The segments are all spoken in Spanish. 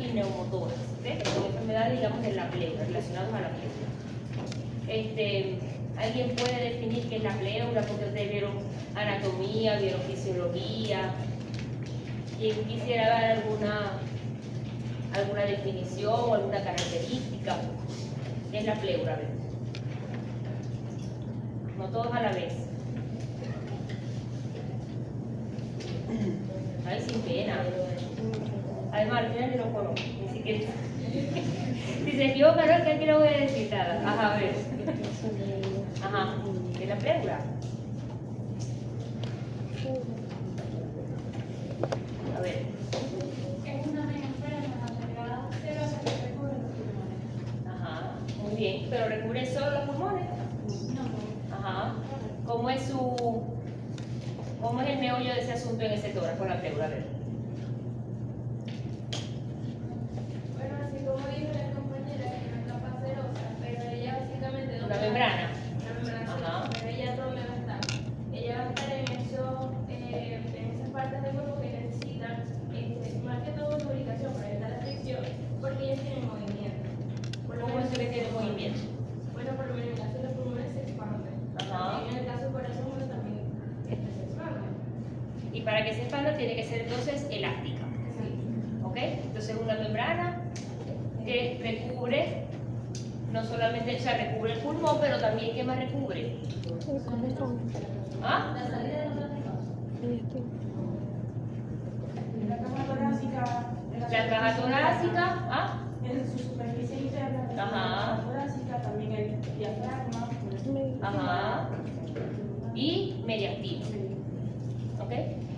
y neumotórax, ¿okay? Que son enfermedades, digamos, de la pleura, relacionadas a la pleura. ¿Alguien puede definir qué es la pleura? Porque ustedes vieron anatomía, vieron fisiología. ¿Quién quisiera dar alguna definición o alguna característica? ¿Qué es la pleura? A ver. No todos a la vez. Ay, sin pena. Además, al final yo no conozco, ni siquiera. Si se equivoca, no es que aquí no voy a decir nada. Ajá, a ver. Ajá, ¿qué es la pleura? A ver. Es una enfermedad serosa que recubre los pulmones. Ajá, muy bien. ¿Pero recubre solo los pulmones? No. Ajá. ¿Cómo es el meollo de ese asunto en ese tórax con la pleura? A ver. Bueno, así como dijo la compañera, que no es capa serosa, pero ella básicamente... Una membrana. Una membrana Ajá. serosa, pero ella dónde va a estar. Ella va a estar en esas partes del cuerpo que necesitan, más que todo lubricación para evitar la fricción, porque ellas tienen movimiento. ¿Cómo es que tiene movimiento? Bueno, por lo menos en el caso de los pulmones se expanden. Ajá. En el caso del corazón, bueno, también se expanden. Y para que se expanda tiene que ser entonces elástica. Sí. ¿Ok? Entonces una membrana que recubre, no solamente, o sea, recubre el pulmón, pero también, ¿qué más recubre? ¿Ah? La salida de los La caja torácica. La caja torácica, ¿ah? En su superficie interna. Ajá. La caja torácica, también el diafragma. Ajá. Y mediastino. ¿Ok?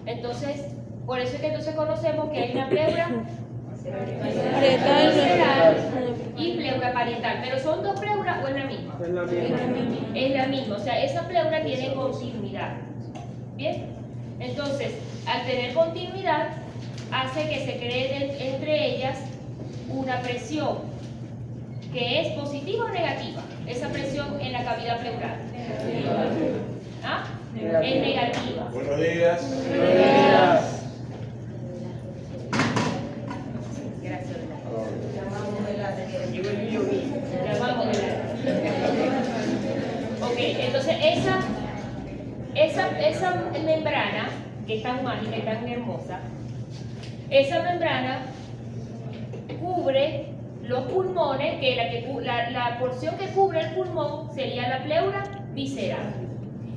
Entonces, por eso es que entonces conocemos que hay una pleura visceral y pleura parietal. Pero son dos pleuras o es la misma. Es la misma. Es la misma, o sea, esa pleura tiene continuidad. ¿Bien? Entonces, al tener continuidad, hace que se cree entre ellas una presión que es positiva o negativa. Esa presión en la cavidad pleural. ¿Ah? Es negativa. Buenos días. Gracias. Llegó el niño bien. Llamamos el Ok, entonces esa membrana, que es tan mágica y tan hermosa, esa membrana cubre los pulmones, que la porción que cubre el pulmón sería la pleura visceral.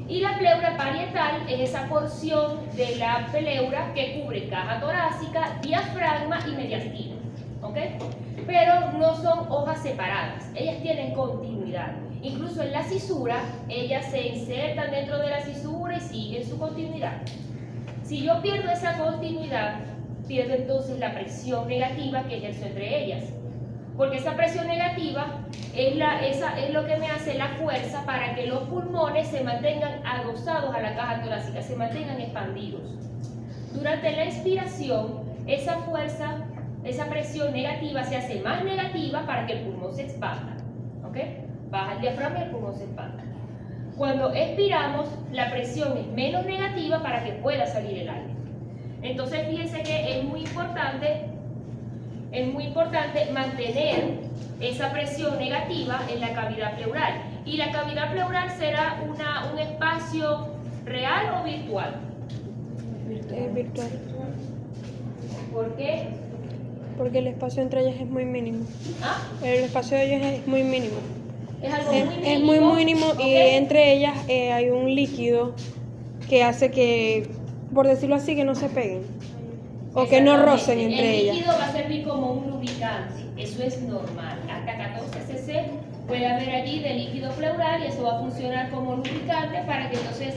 Y la pleura parietal es esa porción de la pleura que cubre caja torácica, diafragma y mediastino. ¿Ok? Pero no son hojas separadas, ellas tienen continuidad. Incluso en la cisura, ellas se insertan dentro de la cisura y siguen su continuidad. Si yo pierdo esa continuidad, pierdo entonces la presión negativa que ejerzo entre ellas. Porque esa presión negativa es lo que me hace la fuerza para que los pulmones se mantengan adosados a la caja torácica, se mantengan expandidos. Durante la expiración, esa fuerza, esa presión negativa se hace más negativa para que el pulmón se expanda. ¿Ok? Baja el diafragma y el pulmón se expanda. Cuando expiramos, la presión es menos negativa para que pueda salir el aire. Entonces, fíjense que es muy importante mantener esa presión negativa en la cavidad pleural. ¿Y la cavidad pleural será un espacio real o virtual? Virtual. ¿Por qué? Porque el espacio entre ellas es muy mínimo. ¿Ah? El espacio de ellas es muy mínimo. Es algo muy mínimo. Es muy mínimo ¿ok? y entre ellas hay un líquido que hace que, por decirlo así, que no se peguen. O que no rocen entre El ellas. líquido va a servir como un lubricante, eso es normal. Hasta 14 cc puede haber allí de líquido pleural y eso va a funcionar como lubricante para que entonces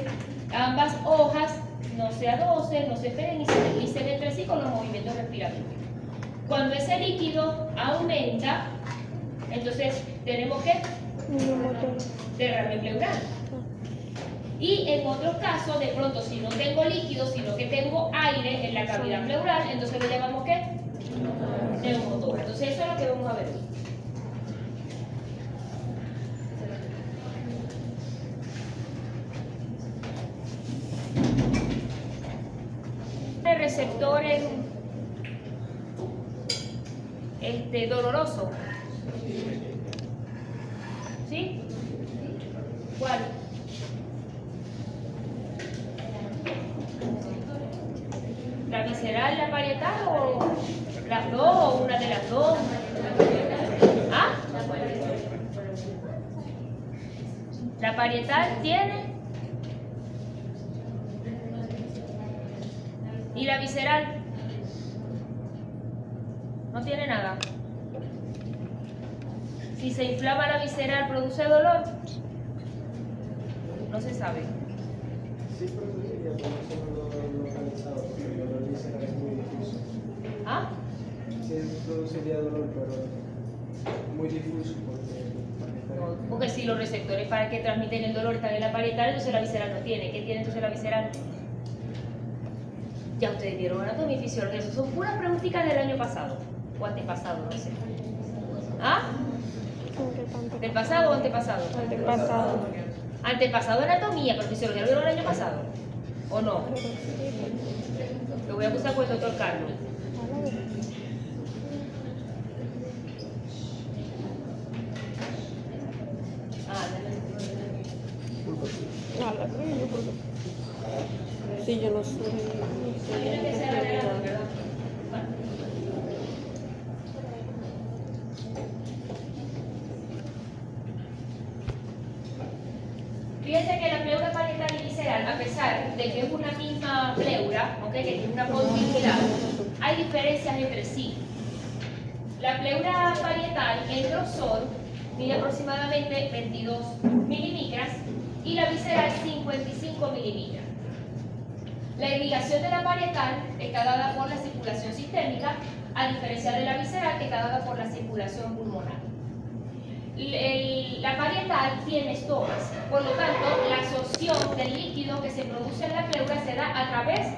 ambas hojas no se adocen, no se peguen y se deslicen entre sí con los movimientos respiratorios. Cuando ese líquido aumenta, entonces tenemos que derrame pleural. Y en otros casos, de pronto, si no tengo líquido, sino que tengo aire en la cavidad pleural, entonces le llamamos ¿qué? Neumotórax. Entonces eso es lo que vamos a ver. El receptor doloroso. ¿Sí? ¿Cuál? ¿La visceral, la parietal o las dos o una de las dos? ¿Ah? La parietal tiene y la visceral no tiene nada. Si se inflama la visceral, ¿produce dolor? No se sabe. Sí produciría, pero no se lo localizado, porque el dolor visceral es muy difuso. ¿Ah? Sí produciría dolor, pero muy difuso, Porque si los receptores para que transmiten el dolor están en la parietal, entonces la visceral no tiene. ¿Qué tiene entonces la visceral? Ya ustedes vieron anatomía y fisiología. Eso son puras preguntitas del año pasado. O antepasado, no sé. ¿Ah? ¿Del pasado o antepasado? Antepasado. Antepasado anatomía, pero fisiología lo vieron el año pasado. ¿O no? Lo voy a acusar con el doctor Carlos. Sí, yo no sé. Fíjense que la pleura parietal y visceral, a pesar de que es una misma pleura, ¿okay? Que tiene una continuidad, hay diferencias entre sí. La pleura parietal, el grosor, mide aproximadamente 22 milímetros y la visceral 55 milímetros. La irrigación de la parietal está dada por la circulación sistémica, a diferencia de la visceral que está dada por la circulación pulmonar. La parietal tiene estomas, por lo tanto, la absorción del líquido que se produce en la pleura se da a través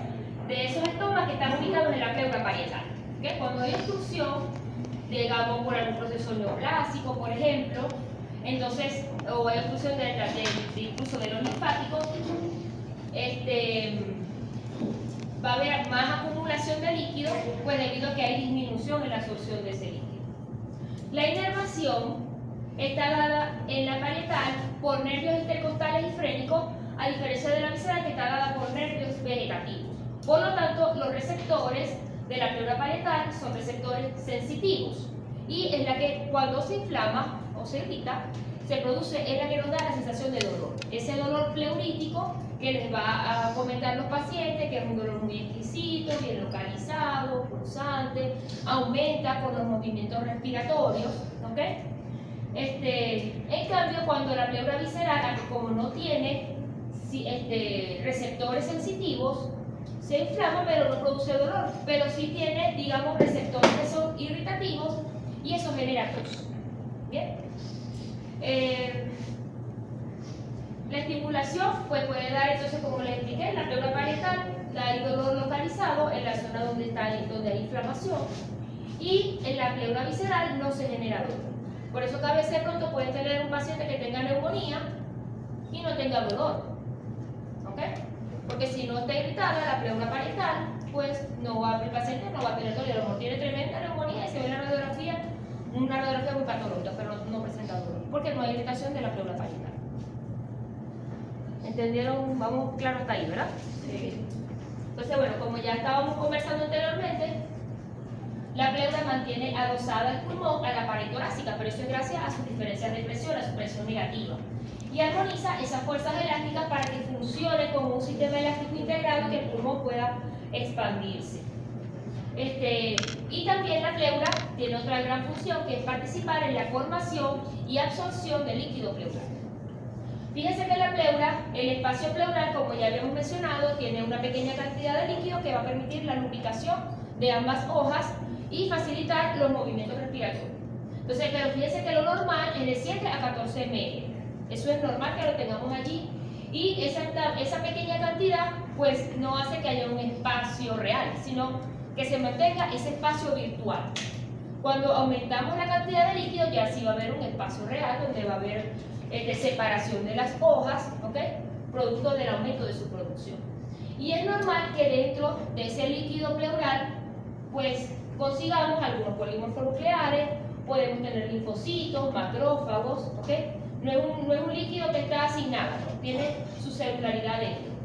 de esos estomas que están ubicados en la pleura parietal. ¿Okay? Cuando hay obstrucción, digamos por algún proceso neoplásico, por ejemplo, entonces, o hay obstrucción incluso de los linfáticos, va a haber más acumulación de líquido, pues debido a que hay disminución en la absorción de ese líquido. La inervación está dada en la parietal por nervios intercostales y frénicos, a diferencia de la visceral que está dada por nervios vegetativos. Por lo tanto, los receptores de la pleura parietal son receptores sensitivos y es la que cuando se inflama o se irrita, se produce, es la que nos da la sensación de dolor. Ese dolor pleurítico que les va a comentar los pacientes, que es un dolor muy exquisito, bien localizado, pulsante, aumenta con los movimientos respiratorios, ¿ok? En cambio, cuando la pleura visceral, como no tiene receptores sensitivos, se inflama pero no produce dolor, pero sí tiene, digamos, receptores que son irritativos y eso genera tos. ¿Bien? La estimulación pues, puede dar, entonces, como les expliqué, la pleura parietal, hay dolor localizado en la zona donde hay inflamación y en la pleura visceral no se genera dolor. Por eso que a veces pronto pueden tener un paciente que tenga neumonía y no tenga dolor. ¿Ok? Porque si no está irritada la pleura parietal, pues el paciente no va a tener dolor. A lo mejor tiene tremenda neumonía y se ve la radiografía, una radiografía muy patológica, pero no presenta dolor, porque no hay irritación de la pleura parietal. ¿Entendieron? Vamos claro hasta ahí, ¿verdad? Sí. Entonces, bueno, como ya estábamos conversando anteriormente, la pleura mantiene adosada el pulmón a la pared torácica, pero eso es gracias a sus diferencias de presión, a su presión negativa. Y armoniza esas fuerzas elásticas para que funcione como un sistema elástico integrado y que el pulmón pueda expandirse. Y también la pleura tiene otra gran función que es participar en la formación y absorción del líquido pleural. Fíjense que en la pleura, el espacio pleural, como ya habíamos mencionado, tiene una pequeña cantidad de líquido que va a permitir la lubricación de ambas hojas y facilitar los movimientos respiratorios. Entonces, pero fíjense que lo normal es de 7 a 14 ml. Eso es normal que lo tengamos allí. Y esa pequeña cantidad, pues, no hace que haya un espacio real, sino que se mantenga ese espacio virtual. Cuando aumentamos la cantidad de líquido, ya sí va a haber un espacio real donde va a haber separación de las hojas, ¿ok? Producto del aumento de su producción. Y es normal que dentro de ese líquido pleural, pues, consigamos algunos polimorfos nucleares, podemos tener linfocitos, macrófagos, ¿ok? No es un líquido que está sin nada, ¿no? Tiene su celularidad dentro.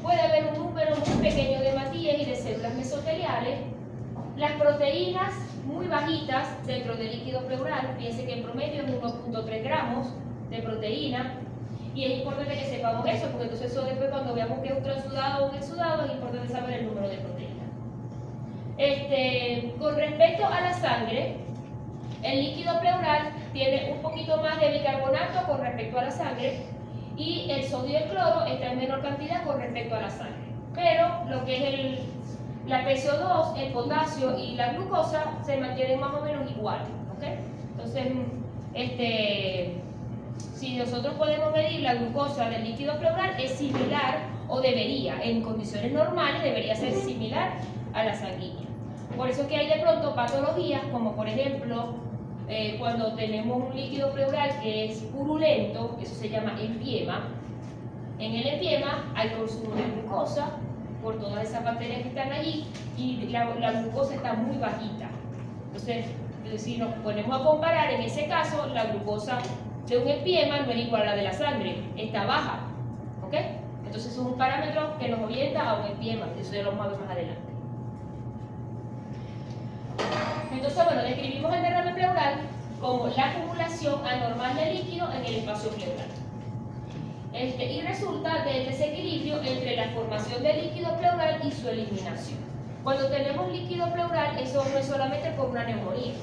Puede haber un número muy pequeño de hematíes y de células mesoteliales. Las proteínas muy bajitas dentro del líquido pleural, fíjense que en promedio es 1.3 gramos de proteína, y es importante que sepamos eso, porque entonces eso después cuando veamos que es un transudado o un exudado es importante saber el número de proteínas. Con respecto a la sangre, el líquido pleural tiene un poquito más de bicarbonato con respecto a la sangre, y el sodio y el cloro está en menor cantidad con respecto a la sangre. Pero lo que es la PCO2, el potasio y la glucosa se mantienen más o menos igual, ¿ok? Entonces, si nosotros podemos medir la glucosa del líquido pleural, es similar, o debería, en condiciones normales, debería ser similar a la sanguínea. Por eso es que hay de pronto patologías, como por ejemplo, cuando tenemos un líquido pleural que es purulento, eso se llama empiema. En el empiema hay consumo de glucosa por todas esas bacterias que están allí, y la glucosa está muy bajita. Entonces, si nos ponemos a comparar, en ese caso, la glucosa de un empiema no es igual a la de la sangre, está baja, ¿ok? Entonces es un parámetro que nos orienta a un empiema, eso ya lo vamos a ver más adelante. Entonces, bueno, describimos el derrame pleural como la acumulación anormal de líquido en el espacio pleural. Y resulta del desequilibrio entre la formación del líquido pleural y su eliminación. Cuando tenemos líquido pleural, eso no es solamente por una neumonía.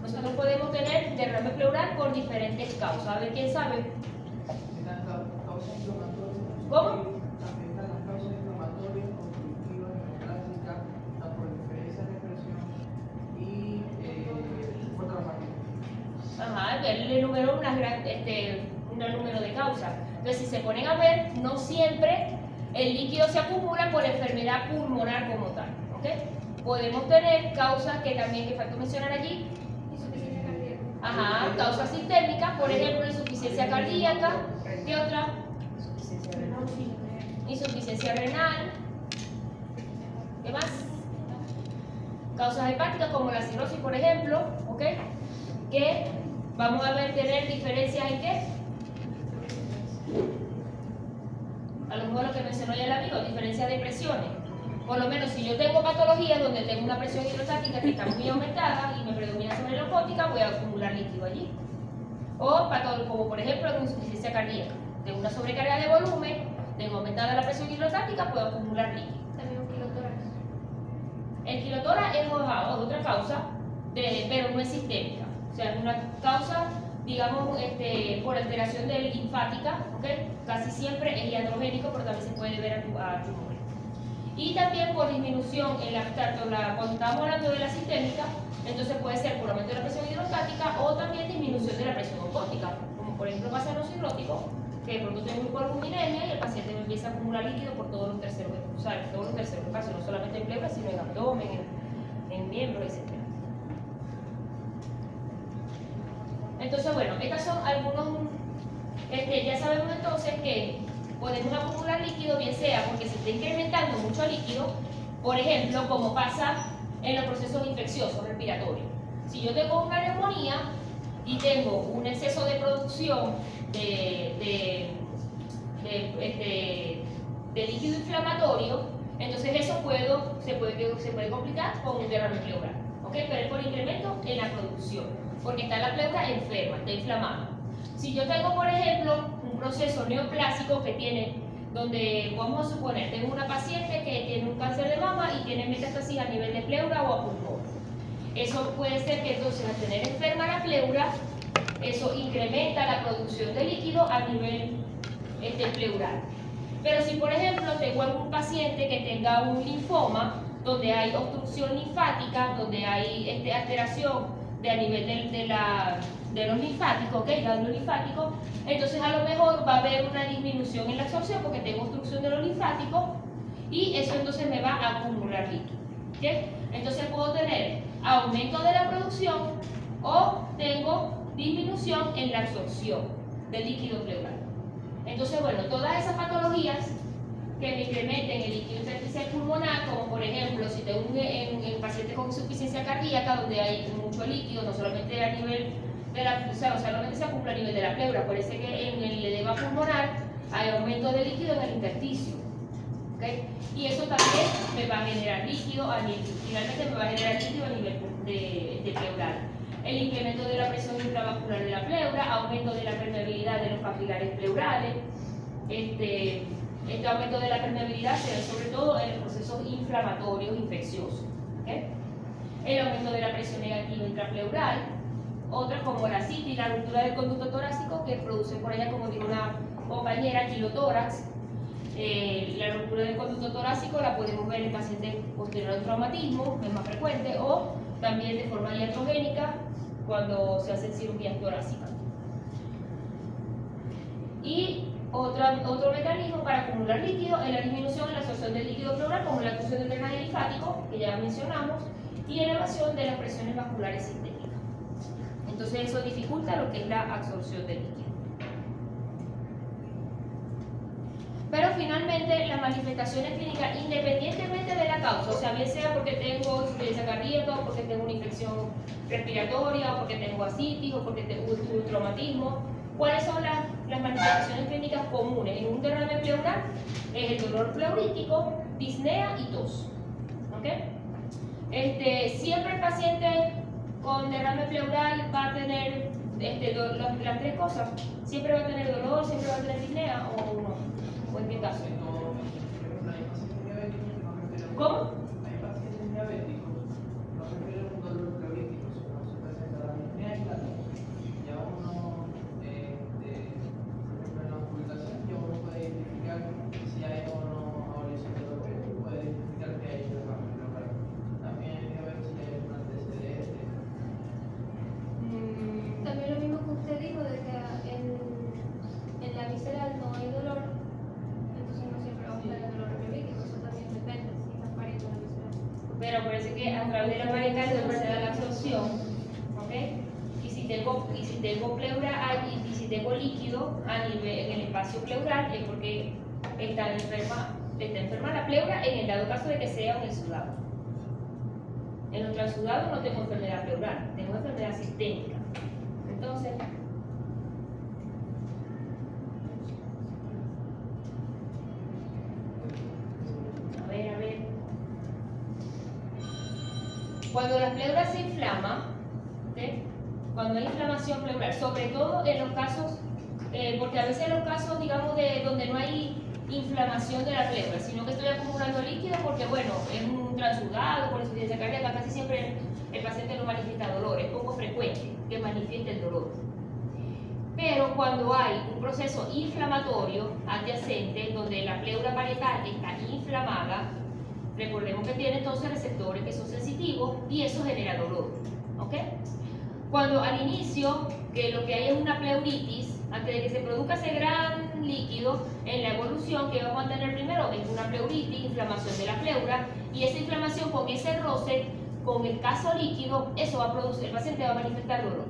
Nosotros podemos tener derrame pleural por diferentes causas. A ver, ¿quién sabe? ¿Cómo? También están las causas inflamatorias, obstructivas, neoplásicas, la proliferación de presión y por traumatismo. Ajá, él le enumeró un número de causas. Entonces, si se ponen a ver, no siempre el líquido se acumula por enfermedad pulmonar como tal, ¿ok? Podemos tener causas que también, que faltó mencionar allí. Insuficiencia cardíaca. Ajá, causas sistémicas, por ejemplo, insuficiencia cardíaca. ¿Qué otra? Insuficiencia renal. ¿Qué más? Causas hepáticas como la cirrosis, por ejemplo, ¿ok? Que vamos a ver tener diferencias en qué. A lo mejor lo que mencionó ya el amigo, diferencias de presiones. Por lo menos si yo tengo patologías donde tengo una presión hidrostática que está muy aumentada y me predomina sobre la osmótica, voy a acumular líquido allí. O como por ejemplo en insuficiencia cardíaca, tengo una sobrecarga de volumen, tengo aumentada la presión hidrostática, puedo acumular líquido. También un kilotórax. El kilotórax es otra causa, pero no es sistémica. O sea, es una causa, digamos, por alteración linfática, ¿ok? Casi siempre es iatrogénico, pero también se puede ver a tumores. Y también por disminución, cuando estamos hablando de la sistémica, entonces puede ser por aumento de la presión hidrostática o también disminución de la presión osmótica, como por ejemplo pasa en los cirróticos, que de pronto tengo hipoalbuminemia y el paciente me empieza a acumular líquido por todos los terceros espacios, no solamente en pleura, sino en abdomen, en miembros, etc. Entonces, bueno, estas son algunos, ya sabemos entonces que podemos acumular líquido, bien sea porque se está incrementando mucho líquido, por ejemplo, como pasa en los procesos infecciosos respiratorios. Si yo tengo una neumonía y tengo un exceso de producción de líquido inflamatorio, entonces eso se puede complicar con un derrame pleural, ¿ok? Pero es por incremento en la producción, porque está la pleura enferma, está inflamada. Si yo tengo, por ejemplo, un proceso neoplásico que tiene, donde vamos a suponer, tengo una paciente que tiene un cáncer de mama y tiene metástasis a nivel de pleura o a pulmón. Eso puede ser que entonces al tener enferma la pleura, eso incrementa la producción de líquido a nivel pleural. Pero si por ejemplo tengo algún paciente que tenga un linfoma, donde hay obstrucción linfática, donde hay alteración a nivel de los linfáticos, ¿ok? Ganglio linfático, entonces a lo mejor va a haber una disminución en la absorción porque tengo obstrucción de los linfáticos y eso entonces me va a acumular líquido, ¿ok? Entonces puedo tener aumento de la producción o tengo disminución en la absorción del líquido pleural. Entonces, bueno, todas esas patologías que me incrementen el líquido intersticial pulmonar, como por ejemplo, si tengo en pacientes con insuficiencia cardíaca, donde hay mucho líquido, no solamente a nivel de la, o sea, no solamente se acumula a nivel de la pleura, parece que en el edema pulmonar hay aumento de líquido en el intersticio. ¿Okay? Y eso también me va a generar líquido, finalmente me va a generar líquido a nivel de pleural. El incremento de la presión intravascular de la pleura, aumento de la permeabilidad de los capilares pleurales. Este aumento de la permeabilidad se ve sobre todo en los procesos inflamatorios infecciosos. ¿Okay? El aumento de la presión negativa intrapleural, otras como la citis, la ruptura del conducto torácico, que produce por allá, como dijo una compañera, quilotórax. La ruptura del conducto torácico la podemos ver en pacientes posterior al traumatismo, es más frecuente, o también de forma iatrogénica cuando se hacen cirugías torácicas. Y otro mecanismo para acumular líquido es la disminución en la absorción del líquido pleural, como la actuación del drenaje linfático, que ya mencionamos, y elevación de las presiones vasculares sistémicas. Entonces eso dificulta lo que es la absorción del líquido. Pero finalmente las manifestaciones clínicas, independientemente de la causa, o sea, bien sea porque tengo insuficiencia cardíaca, o porque tengo una infección respiratoria, o porque tengo ascitis, o porque tengo un traumatismo, ¿cuáles son las manifestaciones clínicas comunes? En un derrame pleural es el dolor pleurítico, disnea y tos. ¿Okay? Siempre el paciente con derrame pleural va a tener las tres cosas. Siempre va a tener dolor, siempre va a tener disnea o no. ¿O en qué caso? ¿Cómo? Hay pacientes diabéticos, no se refiere a un dolor pleurítico, sino se presenta la disnea y la tos. Ya uno, por ejemplo, en la ocultación, ya uno puede identificar si hay o no abolición de dolor, puede identificar que hay derrame pleural. También hay que ver si hay un antecedente. También lo mismo que usted dijo, de que en la visceral no hay dolor, entonces no siempre va a estar el dolor pleurítico, eso también depende si está pariendo la visceral. Pero parece que a través de la parental se da la absorción, ¿ok? Y si tengo pleura y si tengo líquido a nivel, en el espacio pleural, es porque está enferma la pleura en el dado caso de que sea un exudado. En los transudados no tengo enfermedad pleural, tengo enfermedad sistémica. Entonces, a ver. Cuando la pleura se inflama, ¿okay? Cuando hay inflamación pleural, sobre todo en los casos, porque a veces en los casos, digamos, de donde no hay inflamación de la pleura, sino que estoy acumulando líquido porque, bueno, es un transudado por insuficiencia cardíaca, casi siempre el paciente no manifiesta dolor, es poco frecuente que manifieste el dolor. Pero cuando hay un proceso inflamatorio adyacente, donde la pleura parietal está inflamada, recordemos que tiene entonces receptores que son sensitivos y eso genera dolor. ¿Ok? Cuando al inicio, que lo que hay es una pleuritis, antes de que se produzca ese gran líquido, en la evolución que vamos a tener primero es una pleuritis, inflamación de la pleura, y esa inflamación con ese roce, con escaso líquido, eso va a producir, el paciente va a manifestar dolor.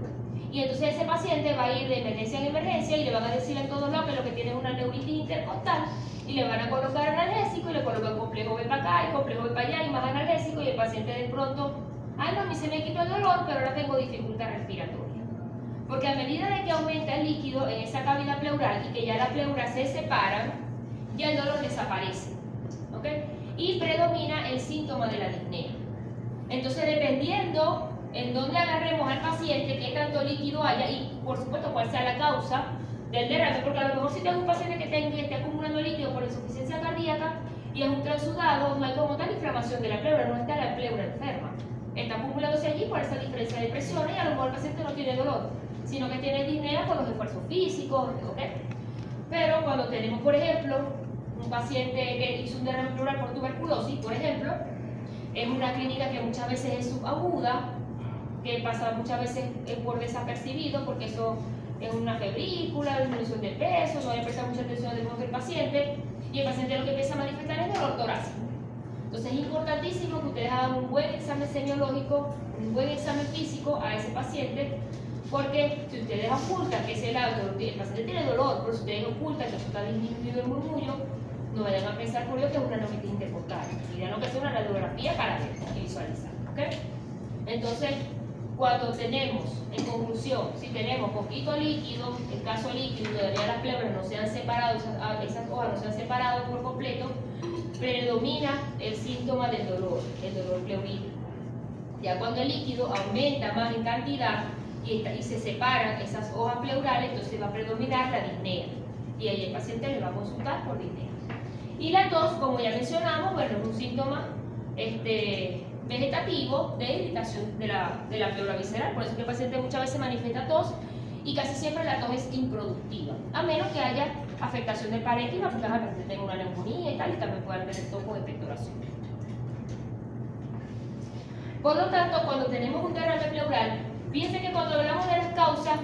Y entonces ese paciente va a ir de emergencia en emergencia y le van a decir en todos lados que lo que tiene es una neuritis intercostal y le van a colocar analgésico y le colocan complejo B para acá y complejo B para allá y más analgésico y el paciente de pronto, ay no, a mí se me quitó el dolor, pero ahora tengo dificultad respiratoria. Porque a medida de que aumenta el líquido en esa cavidad pleural y que ya la pleura se separan, ya el dolor desaparece. ¿Ok? Y predomina el síntoma de la disnea. Entonces, dependiendo en dónde agarremos al paciente, qué tanto líquido haya y, por supuesto, cuál sea la causa del derrame, porque a lo mejor si tengo un paciente que esté acumulando líquido por insuficiencia cardíaca y es un transudado, no hay como tal inflamación de la pleura, no está la pleura enferma. Está acumulándose allí por esa diferencia de presiones y a lo mejor el paciente no tiene dolor, sino que tiene disnea por los esfuerzos físicos, ¿ok? Pero cuando tenemos, por ejemplo, un paciente que hizo un derrame pleural por tuberculosis, por ejemplo, es una clínica que muchas veces es subaguda, que pasa muchas veces por desapercibido, porque eso es una febrícula, disminución de peso, no hay que prestar mucha atención al ritmo del paciente, y el paciente lo que empieza a manifestar es dolor torácico. Entonces es importantísimo que ustedes hagan un buen examen semiológico, un buen examen físico a ese paciente, porque si ustedes ocultan que ese lado, el paciente tiene dolor, pero si ustedes ocultan que eso está disminuido el murmullo, No vayan a pensar por Dios que es una anomitis intercostal. Dirán lo que es una radiografía para ver y visualizar. ¿Ok? Entonces, cuando tenemos, en conclusión, si tenemos poquito líquido, escaso líquido, y todavía las pleuras no se han separado, esas hojas no se han separado por completo, predomina el síntoma del dolor, el dolor pleurítico. Ya cuando el líquido aumenta más en cantidad y se separan esas hojas pleurales, entonces va a predominar la disnea. Y ahí el paciente le va a consultar por disnea. Y la tos, como ya mencionamos, bueno, es un síntoma vegetativo de irritación de la pleura visceral. Por eso que el paciente muchas veces manifiesta tos y casi siempre la tos es improductiva, a menos que haya afectación del parénquima, porque el paciente tenga una neumonía y tal, y también puede tener tos de expectoración. Por lo tanto, cuando tenemos un derrame pleural, fíjense que cuando hablamos de las causas,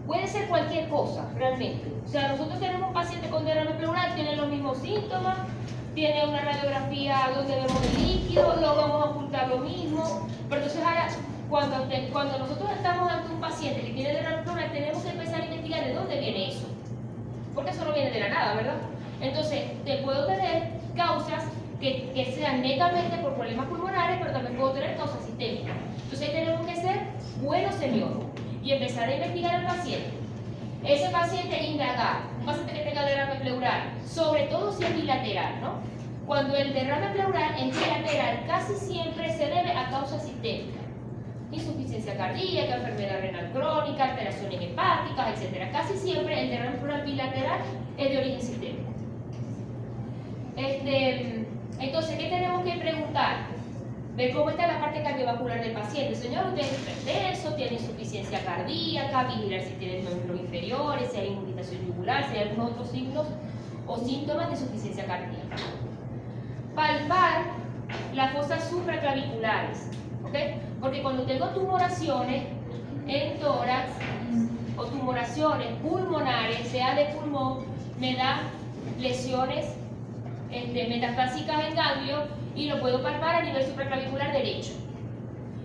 puede ser cualquier cosa, realmente. O sea, nosotros tenemos un paciente con derrame pleural, tiene los mismos síntomas, tiene una radiografía donde vemos el líquido, lo vamos a ocultar lo mismo. Pero entonces ahora, cuando nosotros estamos ante un paciente que tiene derrame pleural, tenemos que empezar a investigar de dónde viene eso. Porque eso no viene de la nada, ¿verdad? Entonces, te puedo tener causas que sean netamente por problemas pulmonares, pero también puedo tener causas sistémicas. Entonces, tenemos que ser buenos semiólogos y empezar a investigar al paciente. Ese paciente indagar, un paciente que tenga derrame pleural, sobre todo si es bilateral, ¿no? Cuando el derrame pleural es bilateral, casi siempre se debe a causas sistémicas. Insuficiencia cardíaca, enfermedad renal crónica, alteraciones hepáticas, etc. Casi siempre el derrame pleural bilateral es de origen sistémico. Entonces, ¿qué tenemos que preguntar? Ver cómo está la parte cardiovascular del paciente. Señor, usted es hipertenso, tiene insuficiencia cardíaca, vigilar si tiene miembros inferiores, si hay inmovilización yugular, si hay algunos otros signos o síntomas de insuficiencia cardíaca. Palpar las fosas supraclaviculares, ¿ok? Porque cuando tengo tumoraciones en tórax o tumoraciones pulmonares, sea de pulmón, me da lesiones metastásicas en ganglio y lo puedo palpar a nivel supraclavicular derecho.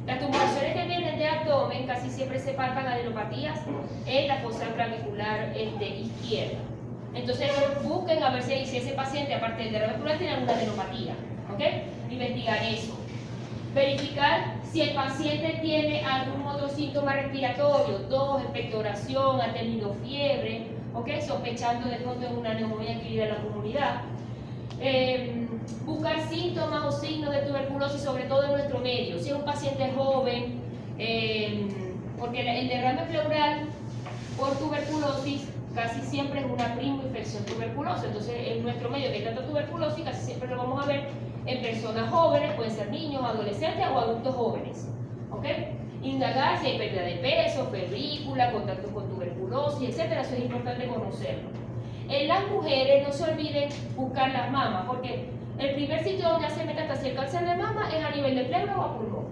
Las tumoraciones que vienen de abdomen casi siempre se palpan adenopatías en la fosa clavicular izquierda. Entonces busquen a ver si ese paciente, aparte del derrame pleural, tiene alguna adenopatía. ¿Ok? Investigar eso. Verificar si el paciente tiene algún otro síntoma respiratorio, tos, expectoración, ha tenido fiebre, ¿ok? Sospechando de pronto de una neumonía adquirida en la comunidad. Buscar síntomas o signos de tuberculosis, sobre todo en nuestro medio. Si es un paciente joven, porque el derrame pleural por tuberculosis casi siempre es una prima infección tuberculosa. Entonces, en nuestro medio que hay tanta tuberculosis, casi siempre lo vamos a ver en personas jóvenes, pueden ser niños, adolescentes o adultos jóvenes. ¿Ok? Indagar si hay pérdida de peso, febrícula, contacto con tuberculosis, etc. Eso es importante conocerlo. En las mujeres no se olviden buscar las mamas, porque el primer sitio donde hace metástasis el cáncer de mama es a nivel de pleura o a pulmón.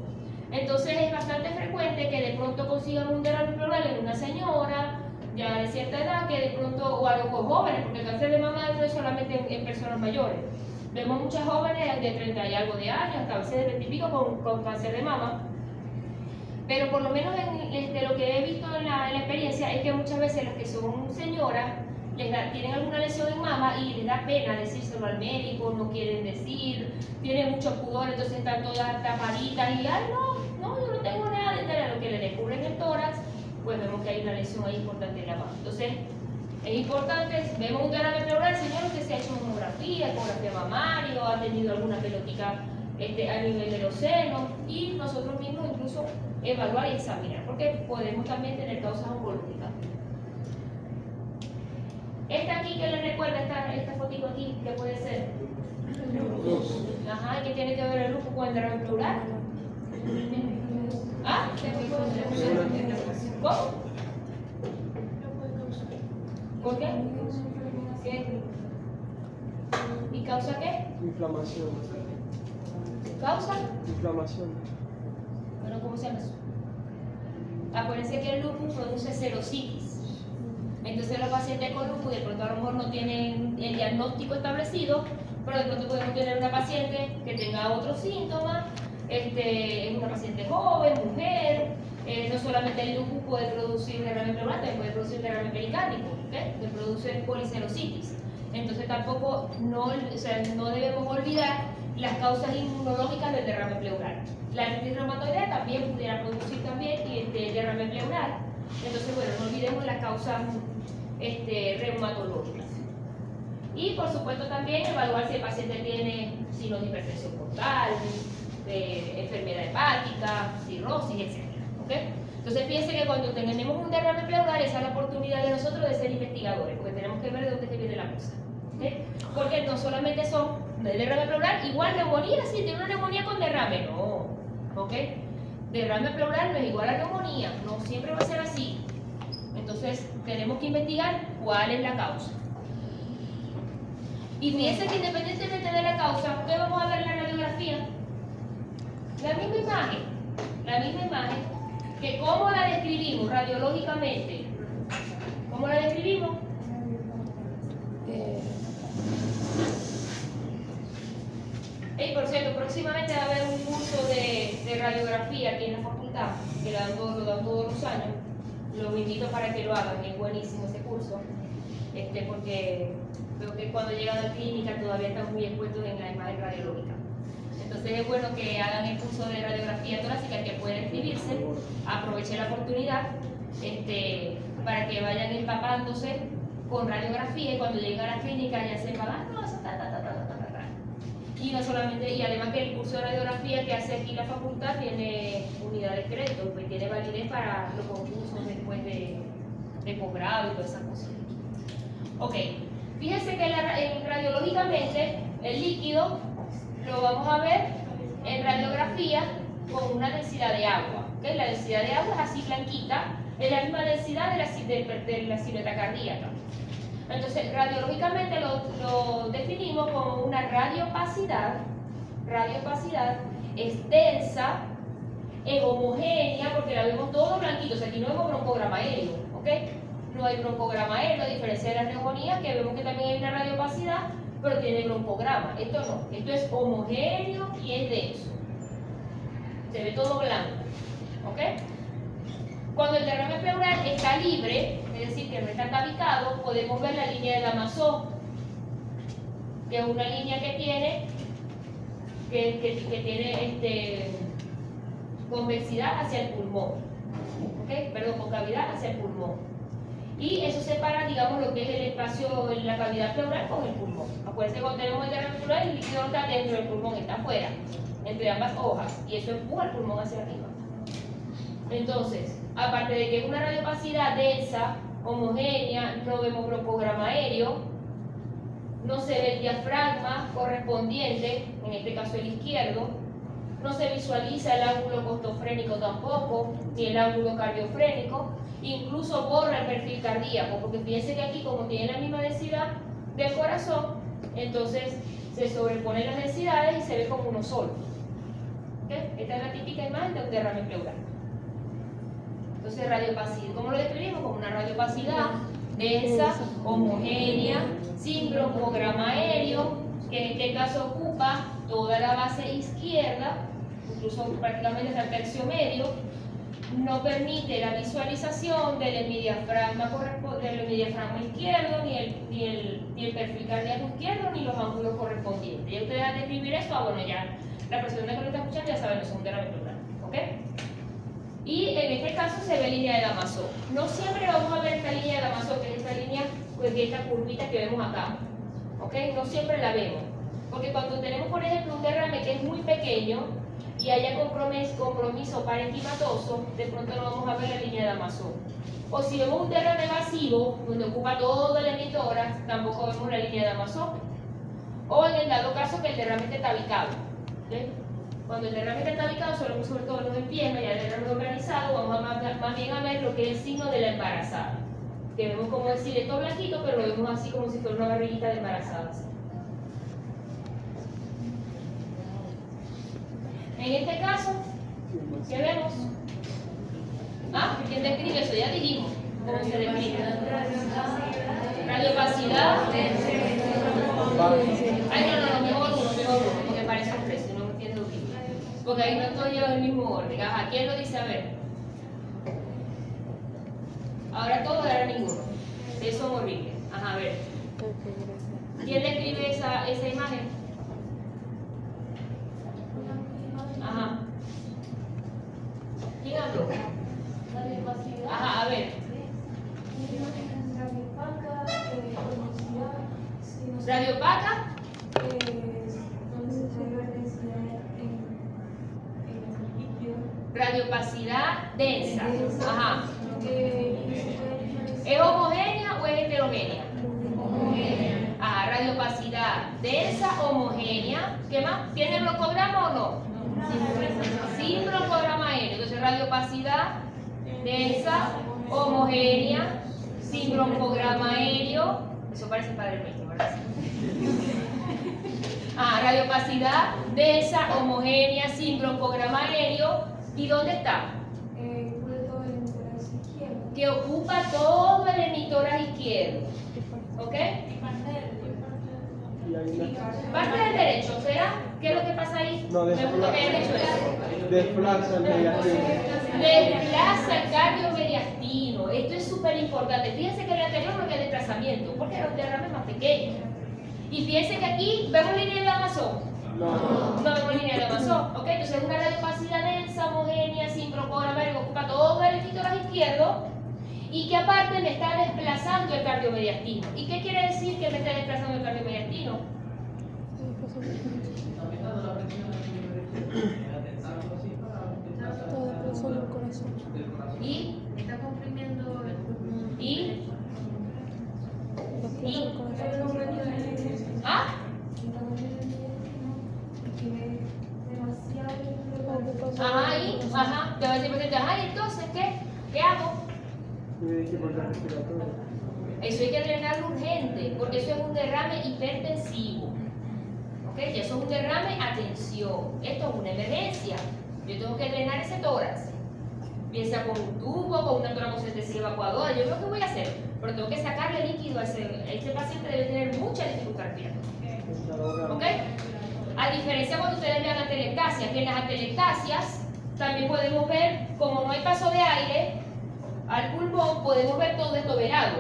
Entonces es bastante frecuente que de pronto consigan un derrame pleural en una señora ya de cierta edad, que de pronto, o a los jóvenes, porque el cáncer de mama no es solamente en personas mayores. Vemos muchas jóvenes de 30 y algo de años, hasta a veces de 20 y pico con cáncer de mama. Pero por lo menos lo que he visto en la experiencia es que muchas veces las que son señoras tienen alguna lesión en mama y les da pena decírselo al médico, no quieren decir, tienen mucho pudor, entonces están todas tapaditas y ay no, yo no tengo nada de tal. A lo que le descubren el tórax, pues vemos que hay una lesión ahí importante en la mama. Entonces es importante, vemos un derrame pleural, señor, usted se ha hecho mamografía, ecografía mamario, ha tenido alguna pelotica a nivel de los senos, y nosotros mismos incluso evaluar y examinar, porque podemos también tener causas oncológicas. Esta aquí, que les recuerda, esta fotito aquí, ¿qué puede ser? Ajá, ¿y qué tiene que ver el lupus con el derrame pleural? ¿Ah? ¿Cómo? ¿Por qué? ¿Qué? ¿Y causa qué? Inflamación. ¿Causa? Inflamación. Bueno, ¿cómo se llama eso? Acuérdense que el lupus produce serositis. Entonces los pacientes con lupus de pronto a lo mejor no tienen el diagnóstico establecido, pero de pronto podemos tener una paciente que tenga otros síntomas, es una paciente joven, mujer, no solamente el lupus puede producir derrame pleural, también puede producir derrame pericárdico, ¿okay? Que produce policerositis. Entonces tampoco no debemos olvidar las causas inmunológicas del derrame pleural. La artritis reumatoidea también pudiera producir también derrame pleural. Entonces, bueno, no olvidemos las causas reumatológicas. Y por supuesto también evaluar si el paciente tiene signos de hipertensión portal, de enfermedad hepática, cirrosis, etc. ¿Okay? Entonces fíjense que cuando tenemos un derrame pleural, esa es la oportunidad de nosotros de ser investigadores, porque tenemos que ver de dónde es que viene la cosa. ¿Okay? Porque no solamente son de derrame pleural, igual neumonía, si tiene una neumonía con derrame, no. ¿Okay? Derrame pleural no es igual a neumonía, no siempre va a ser así. Entonces tenemos que investigar cuál es la causa. Y fíjense que independientemente de la causa, ¿qué vamos a ver en la radiografía? La misma imagen, que cómo la describimos radiológicamente. ¿Cómo la describimos? Hey, por cierto, próximamente va a haber un curso de radiografía aquí en la facultad, que lo dan todos los años. Los invito para que lo hagan, es buenísimo ese curso, porque veo que cuando llegan a la clínica todavía están muy expuestos en la imagen radiológica. Entonces es bueno que hagan el curso de radiografía torácica, que pueden inscribirse, aprovechen la oportunidad para que vayan empapándose con radiografía y cuando lleguen a la clínica ya sepan, no, eso ta. Y no solamente, y además que el curso de radiografía que hace aquí la facultad tiene unidad de crédito, pues tiene validez para los concursos después de posgrado y todas esas cosas. Ok, fíjense que radiológicamente el líquido lo vamos a ver en radiografía con una densidad de agua. ¿Okay? La densidad de agua es así blanquita, es la misma densidad de la silueta cardíaca. Entonces, radiológicamente lo definimos como una radiopacidad. Radiopacidad es densa, es homogénea, porque la vemos todo blanquito. O sea, aquí no vemos broncograma aéreo, ¿ok? No hay broncograma aéreo, a diferencia de las neumonías, que vemos que también hay una radiopacidad, pero tiene broncograma. Esto no, esto es homogéneo y es denso. Se ve todo blanco, ¿ok? Cuando el derrame pleural está libre, es decir, que no está tabicado, podemos ver la línea de Damasó, que es una línea que tiene convexidad hacia el pulmón, ¿okay? Perdón, concavidad hacia el pulmón. Y eso separa, digamos, lo que es el espacio en la cavidad pleural con el pulmón. Acuérdense, cuando tenemos el derrame pleural, el líquido no está dentro del pulmón, está afuera, entre ambas hojas, y eso empuja el pulmón hacia arriba. Entonces, aparte de que es una radiopacidad densa, homogénea, no vemos broncograma aéreo, no se ve el diafragma correspondiente, en este caso el izquierdo, no se visualiza el ángulo costofrénico tampoco, ni el ángulo cardiofrénico, incluso borra el perfil cardíaco, porque fíjense que aquí, como tiene la misma densidad del corazón, entonces se sobreponen las densidades y se ve como uno solo. ¿Okay? Esta es la típica imagen de un derrame pleural. Entonces, radiopacidad, ¿cómo lo describimos? Como una radiopacidad densa, homogénea, sin broncograma aéreo, que en este caso ocupa toda la base izquierda, incluso prácticamente hasta el tercio medio, no permite la visualización del hemidiafragma izquierdo, ni el perfil cardíaco izquierdo, ni los ángulos correspondientes. Y ustedes al describir esto, bueno, ya la persona que lo está escuchando ya sabe, no es un derrame pleural, ¿ok? Y en este caso se ve línea de Damasó. No siempre vamos a ver esta línea de Damasó, que es esta línea, pues que esta curvita que vemos acá. ¿Ok? No siempre la vemos. Porque cuando tenemos, por ejemplo, un derrame que es muy pequeño y haya compromiso parenquimatoso, de pronto no vamos a ver la línea de Damasó. O si vemos un derrame masivo, donde ocupa todo el hemitórax, tampoco vemos la línea de Damasó. O en el dado caso que el derrame esté tabicado. ¿Okay? Cuando el derrame está tabicado, sobre todo los empienos, ya el derrame organizado, vamos a más bien a ver lo que es el signo de la embarazada. Que vemos como decir esto blanquito, pero lo vemos así como si fuera una barriguita de embarazada. En este caso, ¿qué vemos? ¿Ah? ¿Quién describe eso? Ya dijimos. ¿Cómo se describe? Radiopacidad. Ay, no, mejor uno, porque parece un precio, no me entiendo bien. Porque ahí no estoy yo en el mismo orden. Ajá, ¿quién lo dice? A ver. Ahora todo era ninguno. Ustedes son horribles. Ajá, a ver. ¿Quién describe esa imagen? Ajá. ¿Quién habló? Ajá, a ver. Radio opaca. Radiopacidad densa. Ajá. ¿Es homogénea o es heterogénea? Ajá, radiopacidad densa, homogénea. ¿Qué más? ¿Tiene broncograma o no? Sin broncograma aéreo. Entonces, radiopacidad densa, homogénea, sin broncograma aéreo. Eso parece Padre Nuestro, ¿verdad? Radiopacidad densa, homogénea, sin broncograma aéreo. ¿Y dónde está? Que ocupa todo el hemitórax izquierdo. ¿Ok? Y hay una... Parte del derecho, ¿será? ¿Qué es lo que pasa ahí? No, Me gusta que hayan hecho eso. desplaza el mediastino. Desplaza el cardiomediastino. Esto es súper importante. Fíjense que en el anterior no había desplazamiento, porque era un derrame más pequeño. Y fíjense que aquí, ¿vemos línea de Amazon? No. No vemos línea de Amazon. ¿Ok? Entonces es una radiopacidad densa, homogénea, sin broncograma, que ocupa todo el hemitórax izquierdo y que aparte me está desplazando el cardiomediastino. ¿Y qué quiere decir que me está desplazando el cardiomediastino? Aumentando la presión atentando así para desplazar del corazón. ¿Y? Está comprimiendo el pulmón. ¿Y? ¿Ah? Ajá, y, ajá, te va a decir, ajá, ¿y entonces qué hago? Y dificultad respiratoria. Eso hay que drenarlo urgente, porque eso es un derrame hipertensivo. ¿Ok? Y eso es un derrame, atención. Esto es una emergencia. Yo tengo que drenar ese tórax. Piensa con un tubo, con una toracocentesis evacuadora. Yo creo que voy a hacer, pero tengo que sacarle líquido a este paciente debe tener mucha dificultad respiratoria. ¿Ok? A diferencia cuando ustedes vean atelectasia, que en las atelectasias también podemos ver, como no hay paso de aire al pulmón, podemos ver todo esto velado.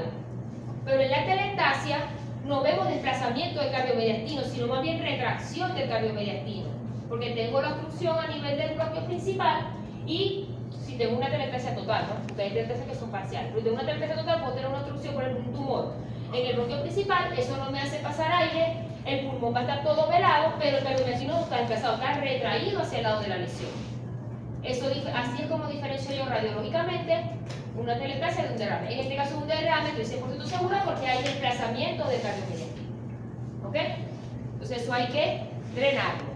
Pero en la atelectasia no vemos desplazamiento del cardiomediastino, sino más bien retracción del cardiomediastino. Porque tengo la obstrucción a nivel del bronquio principal y si tengo una atelectasia total, ¿no? Porque hay atelectasias que son parciales. Pero si tengo una atelectasia total, puedo tener una obstrucción, por ejemplo, un tumor en el bronquio principal, eso no me hace pasar aire, el pulmón va a estar todo velado, pero el cardiomediastino no está desplazado, está retraído hacia el lado de la lesión. Así es como diferencio yo radiológicamente una atelectasia de un derrame. En este caso es un derrame, estoy 100% segura porque hay desplazamiento del cardiomediastino. ¿Ok? Entonces eso hay que drenarlo.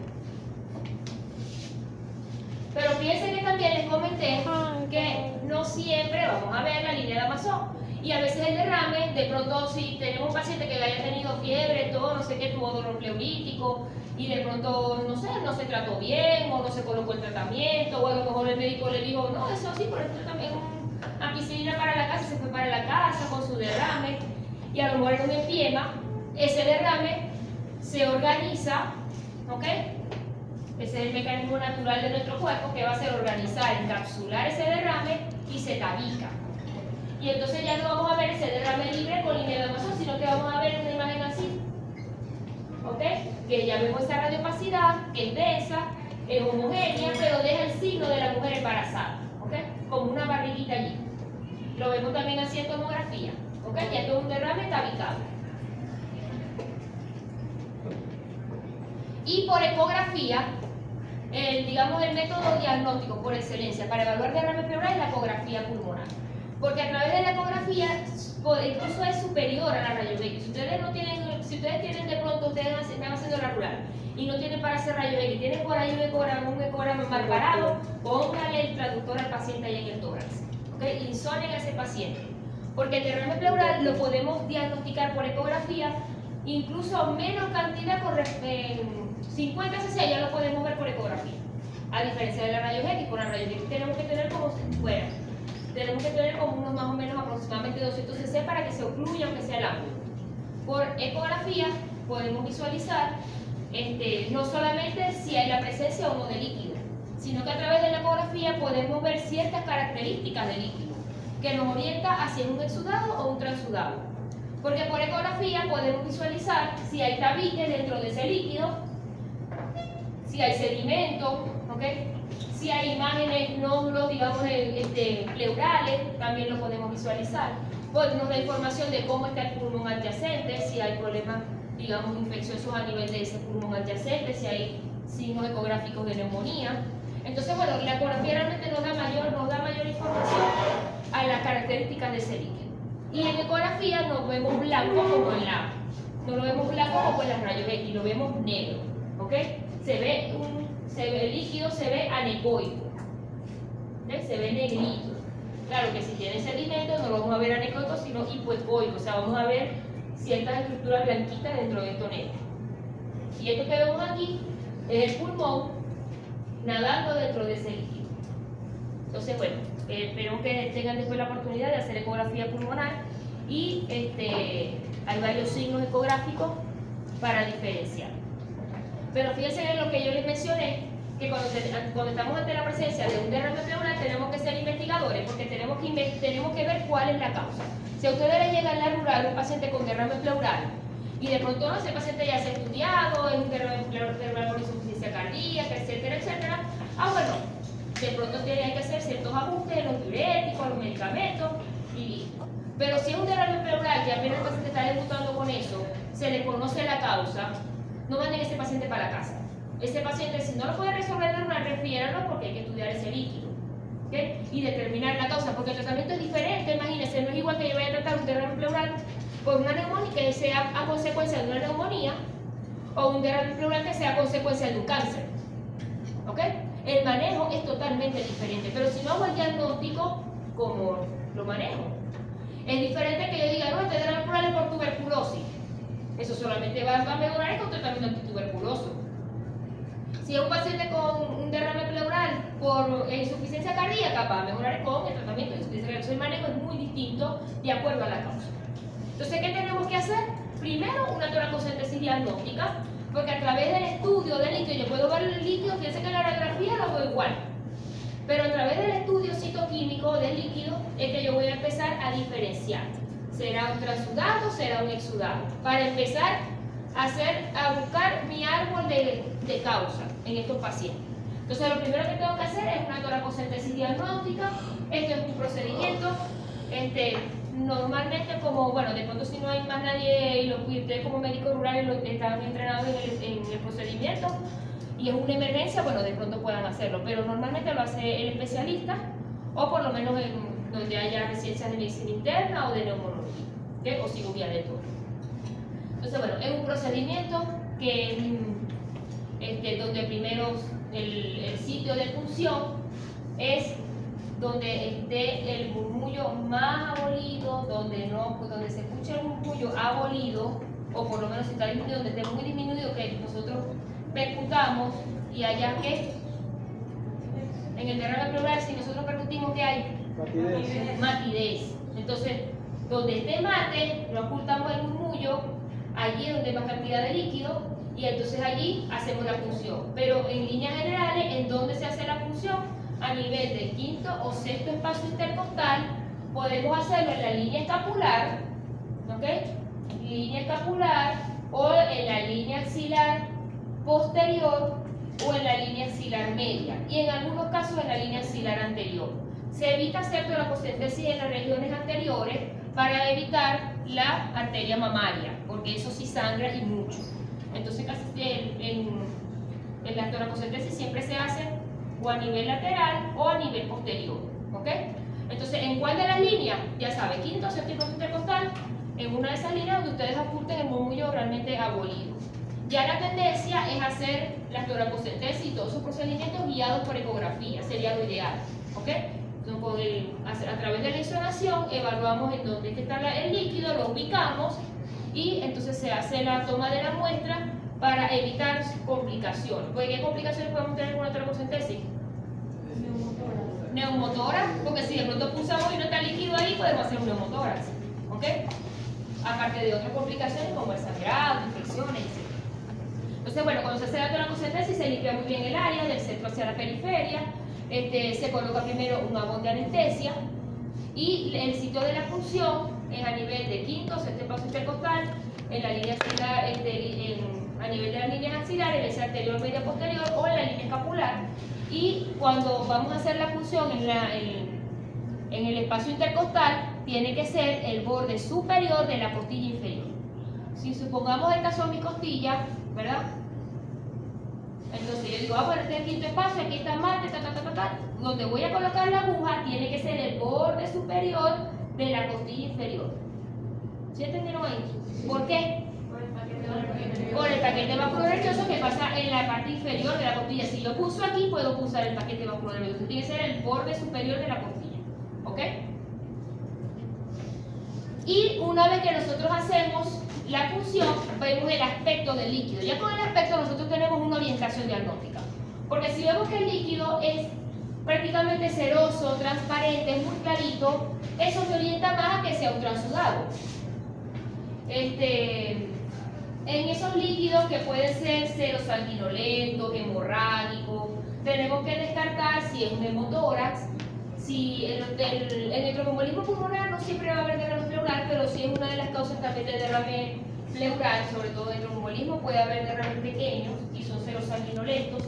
Pero fíjense que también les comenté que no siempre vamos a ver la línea de Amazon. Y a veces el derrame, de pronto si tenemos un paciente que haya tenido fiebre, todo, no sé qué, tuvo dolor pleurítico, y de pronto, no sé, no se trató bien, o no se colocó el tratamiento, o a lo mejor el médico le dijo, no, eso sí, por ejemplo, también ampicilina para la casa, se fue para la casa con su derrame, y a lo mejor era un empiema, ese derrame se organiza, ¿ok? Ese es el mecanismo natural de nuestro cuerpo que va a hacer organizar, encapsular ese derrame y se tabica. Y entonces ya no vamos a ver ese derrame libre con línea de Amazon, sino que vamos a ver una imagen así. ¿Ok? Que ya vemos esa radiopacidad, que es densa, es homogénea, pero deja el signo de la mujer embarazada. ¿Ok? Como una barriguita allí. Lo vemos también así en tomografía. ¿Ok? Ya esto es un derrame tabicable. Y por ecografía, digamos el método diagnóstico por excelencia para evaluar derrame pleural es la ecografía pulmonar. Porque a través de la ecografía incluso es superior a la rayos X. Si ustedes tienen de pronto, ustedes están haciendo la rural y no tienen para hacer rayos X, tienen por ahí un ecograma mal parado, póngale el traductor al paciente ahí en el tórax. ¿Okay? Insonen a ese paciente. Porque el derrame pleural lo podemos diagnosticar por ecografía, incluso menos cantidad, con 50 cc ya lo podemos ver por ecografía. A diferencia de la rayos X, por la rayos X tenemos que tener como si fuera. Tenemos que tener como unos más o menos aproximadamente 200 cc para que se ocluya aunque sea el ángulo. Por ecografía podemos visualizar no solamente si hay la presencia o no de líquido, sino que a través de la ecografía podemos ver ciertas características del líquido que nos orienta hacia un exudado o un transudado. Porque por ecografía podemos visualizar si hay tabique dentro de ese líquido, si hay sedimento, ¿ok? Si hay imágenes, nódulos, digamos, pleurales, también lo podemos visualizar. Pues nos da información de cómo está el pulmón adyacente, si hay problemas, digamos, infecciosos a nivel de ese pulmón adyacente, si hay signos ecográficos de neumonía. Entonces, bueno, la ecografía realmente nos da mayor información a las características de ese líquido. Y en ecografía no vemos blanco como en la, no lo vemos blanco como en las rayos X, lo vemos negro, ¿ok? El líquido se ve anecoico, ¿ok? Se ve negrito. Claro que si tiene sedimento no lo vamos a ver anecoico, sino hipoecoico, o sea, vamos a ver ciertas estructuras blanquitas dentro de esto negro. Y esto que vemos aquí es el pulmón nadando dentro de ese líquido. Entonces, bueno, espero que tengan después la oportunidad de hacer ecografía pulmonar y hay varios signos ecográficos para diferenciar. Pero fíjense en lo que yo les mencioné, que cuando estamos ante la presencia de un derrame pleural tenemos que ser investigadores porque tenemos que ver cuál es la causa. Si a ustedes les llega en la rural un paciente con derrame pleural y de pronto no, ese paciente ya se ha estudiado, es un derrame pleural por insuficiencia cardíaca, etcétera, etcétera, bueno, de pronto hay que hacer ciertos ajustes, los diuréticos, los medicamentos y listo. Pero si es un derrame pleural y apenas el paciente está debutando con eso, se le conoce la causa, no manden ese paciente para la casa. Ese paciente, si no lo puede resolver de una, refiéranlo porque hay que estudiar ese líquido, ¿okay? Y determinar la causa, porque el tratamiento es diferente. Imagínense, no es igual que yo vaya a tratar un derrame pleural por una neumonía que sea a consecuencia de una neumonía o un derrame pleural que sea a consecuencia de un cáncer, ¿ok? El manejo es totalmente diferente, pero si no hago el diagnóstico, ¿cómo lo manejo? Es diferente que yo diga, no, este derrame pleural es por tuberculosis. Eso solamente va a mejorar con tratamiento antituberculoso. Si es un paciente con un derrame pleural por insuficiencia cardíaca, va a mejorar con el tratamiento de insuficiencia cardíaca. El manejo es muy distinto de acuerdo a la causa. Entonces, ¿qué tenemos que hacer? Primero, una toracocentesis diagnóstica, porque a través del estudio del líquido, yo puedo ver el líquido, fíjense que en la radiografía lo veo igual. Pero a través del estudio citoquímico del líquido es que yo voy a empezar a diferenciar. ¿Será un transudado? ¿Será un exudado? Para empezar a buscar mi árbol de causa en estos pacientes. Entonces, lo primero que tengo que hacer es una toracocentesis diagnóstica. Esto es un procedimiento, normalmente como, bueno, de pronto si no hay más nadie y ustedes como médicos rurales están entrenados en el procedimiento y es una emergencia, bueno, de pronto puedan hacerlo, pero normalmente lo hace el especialista o por lo menos donde haya residencias de medicina interna o de neumología, ¿okay? O cirugía de tórax. Entonces, bueno, es un procedimiento que donde primero el sitio de punción es donde esté el murmullo más abolido, donde se escuche el murmullo abolido, o por lo menos si está disminuido, donde esté muy disminuido, que nosotros percutamos y allá que en el derrame pleural, si nosotros percutimos, ¿qué hay? Matidez. Entonces, donde esté mate, no ocultamos el murmullo, allí es donde hay más cantidad de líquido, y entonces allí hacemos la punción. Pero en líneas generales, ¿en dónde se hace la punción? A nivel del quinto o sexto espacio intercostal, podemos hacerlo en la línea escapular, ¿ok? Línea escapular, o en la línea axilar posterior, o en la línea axilar media, y en algunos casos en la línea axilar anterior. Se evita hacer toracocentesis en las regiones anteriores para evitar la arteria mamaria, porque eso sí sangra y mucho. Entonces, casi en la toracocentesis siempre se hace o a nivel lateral o a nivel posterior, ¿ok? Entonces, ¿en cuál de las líneas? Ya sabe, quinto, séptimo intercostal, en una de esas líneas donde ustedes oculten el murmullo realmente abolido. Ya la tendencia es hacer la toracocentesis y todos esos procedimientos guiados por ecografía, sería lo ideal, ¿ok? Entonces, a través de la insolación evaluamos en dónde está el líquido, lo ubicamos y entonces se hace la toma de la muestra para evitar complicaciones. ¿Qué complicaciones podemos tener con una toracocentesis? Neumotórax, porque si de pronto pulsamos y no está líquido ahí, podemos hacer un neumotórax, ¿ok? Aparte de otras complicaciones como el sangrado, infecciones, etc. Entonces, bueno, cuando se hace la toracocentesis se limpia muy bien el área, del centro hacia la periferia, se coloca primero un abón de anestesia y el sitio de la punción es a nivel de quinto, sexto paso intercostal, en la línea axilar, a nivel de las líneas axilares, el anterior, medio, posterior o en la línea escapular. Y cuando vamos a hacer la punción en el espacio intercostal, tiene que ser el borde superior de la costilla inferior. Si supongamos esta son mis costillas, ¿verdad? Entonces yo digo, bueno, este es el quinto espacio, aquí está Marte, donde voy a colocar la aguja tiene que ser el borde superior de la costilla inferior. ¿Sí entendieron ahí? ¿Por qué? Por el paquete vascular-nervioso que pasa en la parte inferior de la costilla. Si yo pulso aquí, puedo pulsar el paquete vascular-nervioso. Tiene que ser el borde superior de la costilla. ¿Ok? Y una vez que nosotros hacemos la punción, vemos el aspecto del líquido. Ya con el aspecto nosotros tenemos una orientación diagnóstica. Porque si vemos que el líquido es prácticamente ceroso, transparente, es muy clarito, eso me orienta más a que sea un transudado. En esos líquidos que pueden ser serosanguinolentos, hemorrágicos, tenemos que descartar si es un hemotórax, si en el tromboembolismo pulmonar no siempre va a haber derrame pleural, pero sí es una de las causas también de derrame pleural, sobre todo en el tromboembolismo puede haber derrames pequeños y son serosanguinolentos.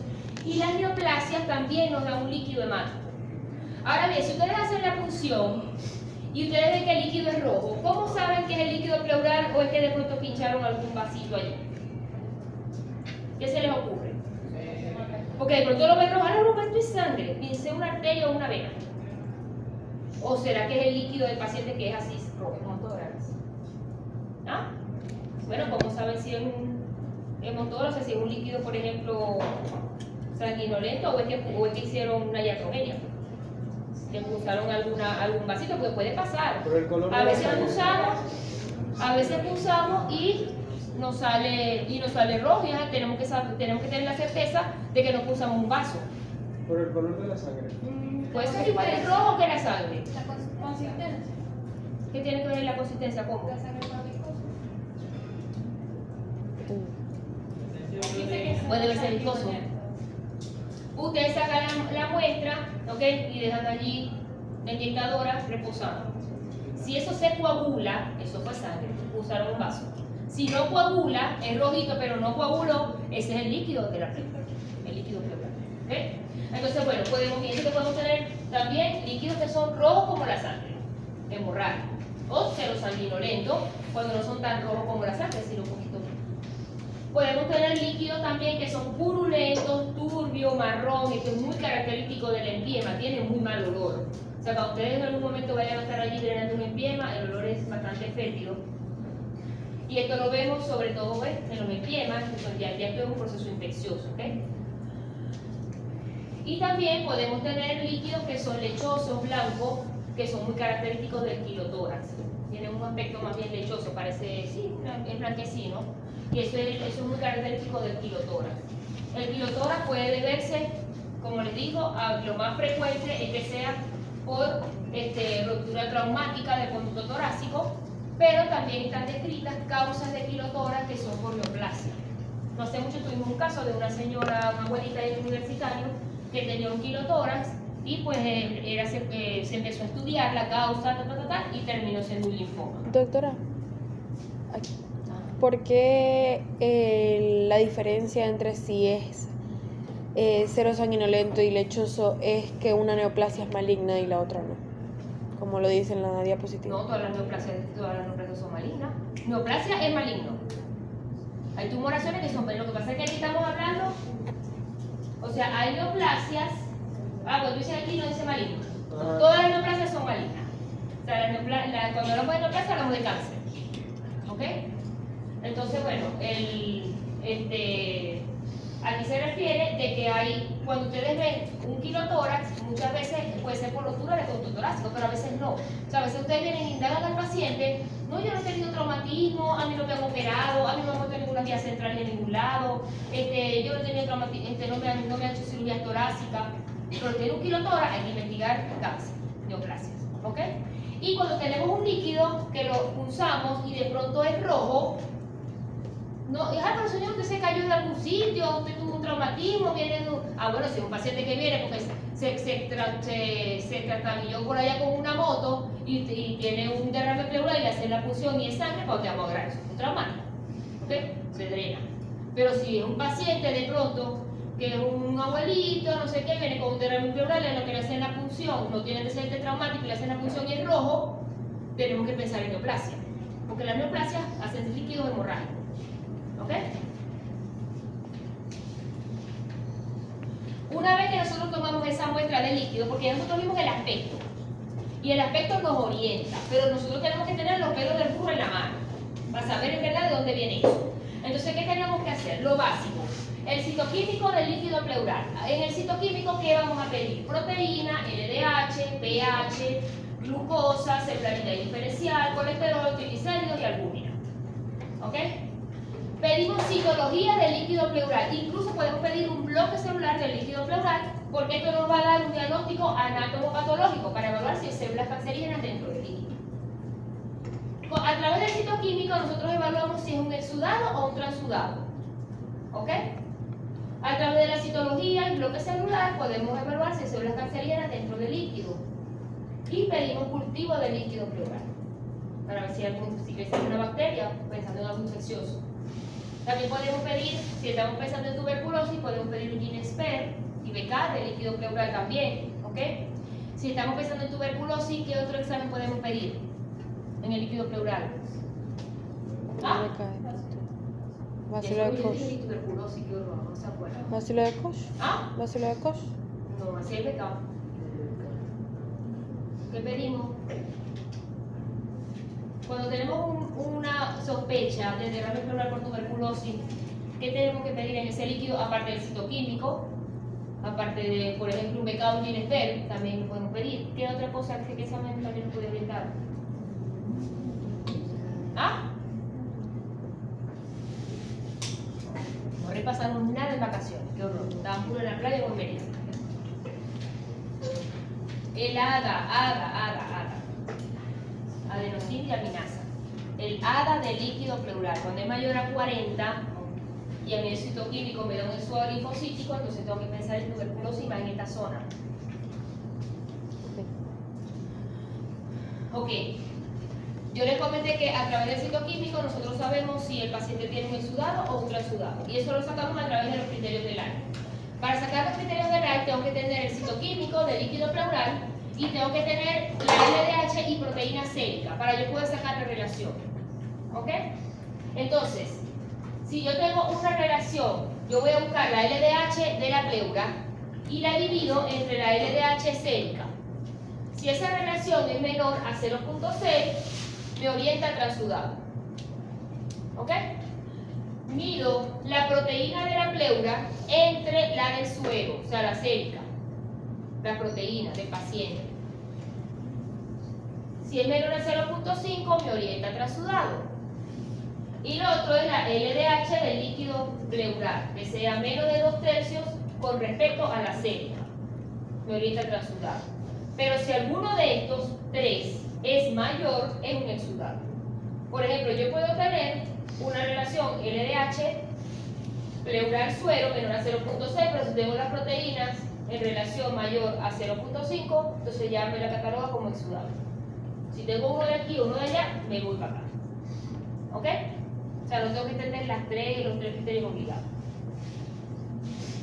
Y las neoplasias también nos dan un líquido hemático. Ahora bien, si ustedes hacen la punción y ustedes ven que el líquido es rojo, ¿cómo saben que es el líquido pleural o es que de pronto pincharon algún vasito allí? ¿Qué se les ocurre? Porque de pronto lo ven rojo, no, esto es sangre, piense una arteria o una vena. ¿O será que es el líquido del paciente que es así rojo? ¿Ah? Bueno, ¿cómo saben si es un hemotórax, si es un líquido, por ejemplo, sanguinolento o es que hicieron una iatrogenia? Que usaron algún vasito, porque puede pasar. A veces pulsamos y nos sale rojo y ya tenemos que tener la certeza de que no pulsamos un vaso. Por el color de la sangre. Puede ser igual el rojo que la sangre. La consistencia. ¿Qué tiene que ver la consistencia? ¿Cómo? La sangre más viscosa. Puede ser viscoso. Ustedes sacan la muestra, ¿ok? Y dejan allí la inyectadora reposando. Si eso se coagula, eso fue sangre, usaron un vaso. Si no coagula, es rojito, pero no coaguló, ese es el líquido de la pleura, el líquido pleural. ¿Ok? Entonces, bueno, podemos tener también líquidos que son rojos como la sangre, hemorrágicos, o serosanguinolentos, cuando no son tan rojos como la sangre, sino un poquito más. Podemos tener líquidos también que son purulentos, turbio, marrón, esto es muy característico del empiema, tiene muy mal olor. O sea, cuando ustedes en algún momento vayan a estar allí drenando un empiema, el olor es bastante fétido. Y esto lo vemos sobre todo en los empiemas, ya esto es un proceso infeccioso. ¿Okay? Y también podemos tener líquidos que son lechosos, blancos, que son muy característicos del quilotórax. Tienen un aspecto más bien lechoso, parece, sí, es blanquecino. Y eso es muy característico del quilotórax. El quilotórax puede deberse, como les digo, lo más frecuente es que sea por ruptura traumática del conducto torácico, pero también están descritas causas de quilotórax que son por neoplasia. No hace mucho tuvimos un caso de una señora, una abuelita del universitario, que tenía un quilotórax y pues se empezó a estudiar la causa y terminó siendo un linfoma. Doctora, ¿por qué la diferencia entre si es serosanguinolento y lechoso es que una neoplasia es maligna y la otra no? Como lo dice en la diapositiva. No, todas las neoplasias son malignas. Neoplasia es maligno. Hay tumoraciones que son, pero lo que pasa es que aquí estamos hablando, o sea, hay neoplasias, cuando dice aquí no dice maligno. Todas las neoplasias son malignas. O sea, cuando hablamos de neoplasia hablamos de cáncer. ¿Ok? Entonces, bueno, aquí se refiere de que cuando ustedes ven un quilotórax, muchas veces puede ser por rotura de conducto torácico, pero a veces no. O sea, a veces ustedes vienen e indagan al paciente, no, yo no he tenido traumatismo, a mí no me han operado, a mí no me han puesto ninguna vía central en ningún lado, yo no he tenido traumatismo, no me han hecho cirugía torácica, pero tiene un quilotórax, hay que investigar cáncer, neoplasias, ¿ok? Y cuando tenemos un líquido que lo pulsamos y de pronto es rojo, no, pero señor, usted se cayó de algún sitio, usted tuvo un traumatismo, viene de bueno, si es un paciente que viene porque se trastabilló por allá con una moto y tiene un derrame pleural y le hacen la punción y es sangre, pues te vamos a agarrar, eso es un traumático. ¿Ok? Se drena. Pero si es un paciente de pronto que es un abuelito, no sé qué, viene con un derrame pleural, en lo que le hacen la punción, no tiene antecedente traumático y le hacen la punción y es rojo, tenemos que pensar en neoplasia. Porque las neoplasias hacen líquidos hemorrágicos. ¿Ok? Una vez que nosotros tomamos esa muestra de líquido, porque ya nosotros vimos el aspecto, y el aspecto nos orienta, pero nosotros tenemos que tener los pelos del burro en la mano, para saber en verdad de dónde viene eso. Entonces, ¿qué tenemos que hacer? Lo básico, el citoquímico del líquido pleural. En el citoquímico, ¿qué vamos a pedir? Proteína, LDH, pH, glucosa, celularina diferencial, colesterol, triglicéridos y albúmina. ¿Ok? Pedimos citología del líquido pleural. Incluso podemos pedir un bloque celular del líquido pleural, porque esto nos va a dar un diagnóstico anatomopatológico para evaluar si hay células cancerígenas dentro del líquido. A través del citoquímico nosotros evaluamos si es un exudado o un transudado. ¿Ok? A través de la citología y bloque celular podemos evaluar si hay células cancerígenas dentro del líquido. Y pedimos cultivo del líquido pleural para ver si crece una bacteria, pensando en algo infeccioso. También podemos pedir, si estamos pensando en tuberculosis, podemos pedir un GINESPER y BK del líquido pleural también. ¿Ok? Si estamos pensando en tuberculosis, ¿qué otro examen podemos pedir en el líquido pleural? ¿Ah? Bacilo de Koch. Tuberculosis, qué horror, no se acuerda. Bacilo de Koch. ¿Ah? Bacilo de Koch. No, así es BK. ¿Qué pedimos? Cuando tenemos una sospecha de derrame pleural por tuberculosis, ¿qué tenemos que pedir en ese líquido? Aparte del citoquímico, aparte de, por ejemplo, un BK o un GINESPER, también lo podemos pedir. ¿Qué otra cosa que examen también nos puede orientar? ¿Ah? No repasamos nada en vacaciones, qué horror. Estaban puro en la playa con Mérida. El ADA. Adenosín diaminasa. El ADA del líquido pleural. Cuando es mayor a 40 y a mí el citoquímico me da un exudado linfocítico, entonces tengo que pensar en tuberculosis más en esta zona. Ok. Yo les comenté que a través del citoquímico nosotros sabemos si el paciente tiene un exudado o un transudado. Y eso lo sacamos a través de los criterios del AIR. Para sacar los criterios del AIR tengo que tener el citoquímico del líquido pleural y tengo que tener la LDH y proteína sérica para yo poder sacar la relación. ¿Ok? Entonces, si yo tengo una relación, yo voy a buscar la LDH de la pleura y la divido entre la LDH sérica. Si esa relación es menor a 0.6, me orienta al transudado. ¿Ok? Mido la proteína de la pleura entre la del suero, o sea, la sérica, la proteína del paciente. Si es menor a 0.5, me orienta al transudado. Y lo otro es la LDH del líquido pleural, que sea menos de 2/3 con respecto a la sérica. Me orienta al transudado. Pero si alguno de estos tres es mayor, es un exudado. Por ejemplo, yo puedo tener una relación LDH pleural suero menor a 0.6, pero si tengo las proteínas en relación mayor a 0.5, entonces ya me la cataloga como exudado. Si tengo uno de aquí o uno de allá, me voy para acá. ¿Ok? O sea, no tengo que entender los tres criterios obligados.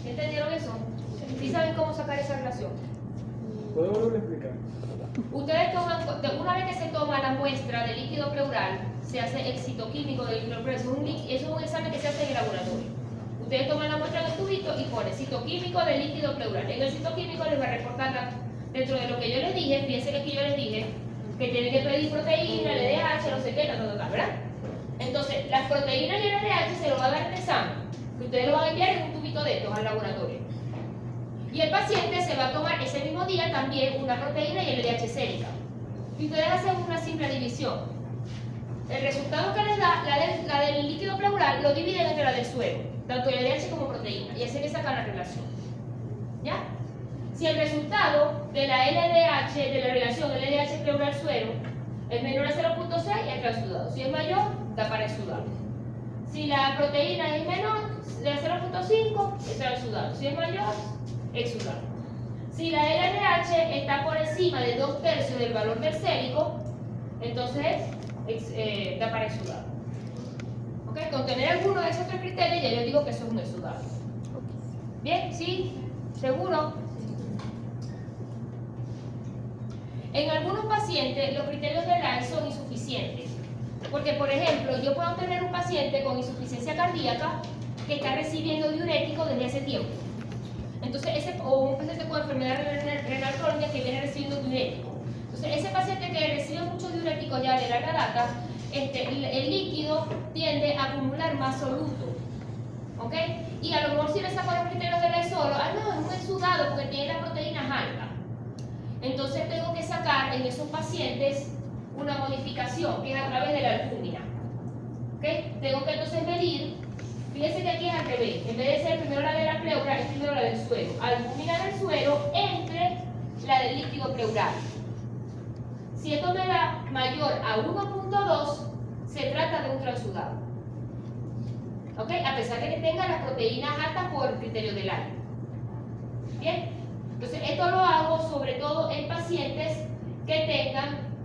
¿Entendieron eso? ¿Sí saben cómo sacar esa relación? ¿Puedo volver a explicar? Ustedes toman, una vez que se toma la muestra de líquido pleural, se hace el citoquímico del líquido pleural. Eso es un examen que se hace en el laboratorio. Ustedes toman la muestra del tubito y ponen citoquímico del líquido pleural. En el citoquímico les va a reportar dentro de lo que yo les dije, fíjense que aquí yo les dije que tienen que pedir proteína, LDH, no sé qué, ¿verdad? Entonces, las proteínas y el LDH se lo va a dar en el examen, que ustedes lo van a enviar en un tubito de estos al laboratorio. Y el paciente se va a tomar ese mismo día también una proteína y el LDH sérica. Y ustedes hacen una simple división. El resultado que les da, la del líquido pleural, lo dividen entre la del suero, tanto el LDH como proteína, y así que sacan la relación. ¿Ya? Si el resultado de la LDH, de la relación LDH pleural suero, es menor a 0.6, es transudado. Si es mayor, da para exudado. Si la proteína es menor de 0.5, es transudado. Si es mayor, exudado. Si la LDH está por encima de 2/3 del valor mersérico, entonces da para exudado. ¿Ok? Con tener alguno de esos 3 criterios, ya yo digo que eso es un exudado. ¿Bien? ¿Sí? ¿Seguro? En algunos pacientes, los criterios de Lyell son insuficientes. Porque, por ejemplo, yo puedo tener un paciente con insuficiencia cardíaca que está recibiendo diurético desde hace tiempo. Entonces, o un paciente con enfermedad renal crónica que viene recibiendo diurético. Entonces, ese paciente que recibe muchos diuréticos ya de larga data, el líquido tiende a acumular más soluto. ¿Ok? Y a lo mejor si le saco los criterios de Lyell solo, no, es un exudado porque tiene las proteínas altas. Entonces, tengo que sacar en esos pacientes una modificación que es a través de la albúmina. ¿Ok? Tengo que entonces medir. Fíjense que aquí es al revés. En vez de ser primero la de la pleura, es primero la del suero. Albúmina del suero entre la del líquido pleural. Si esto me da mayor a 1.2, se trata de un transudado. ¿Ok? A pesar de que tenga las proteínas altas por criterio del Lyell. ¿Bien? Entonces, esto lo hago sobre todo en pacientes que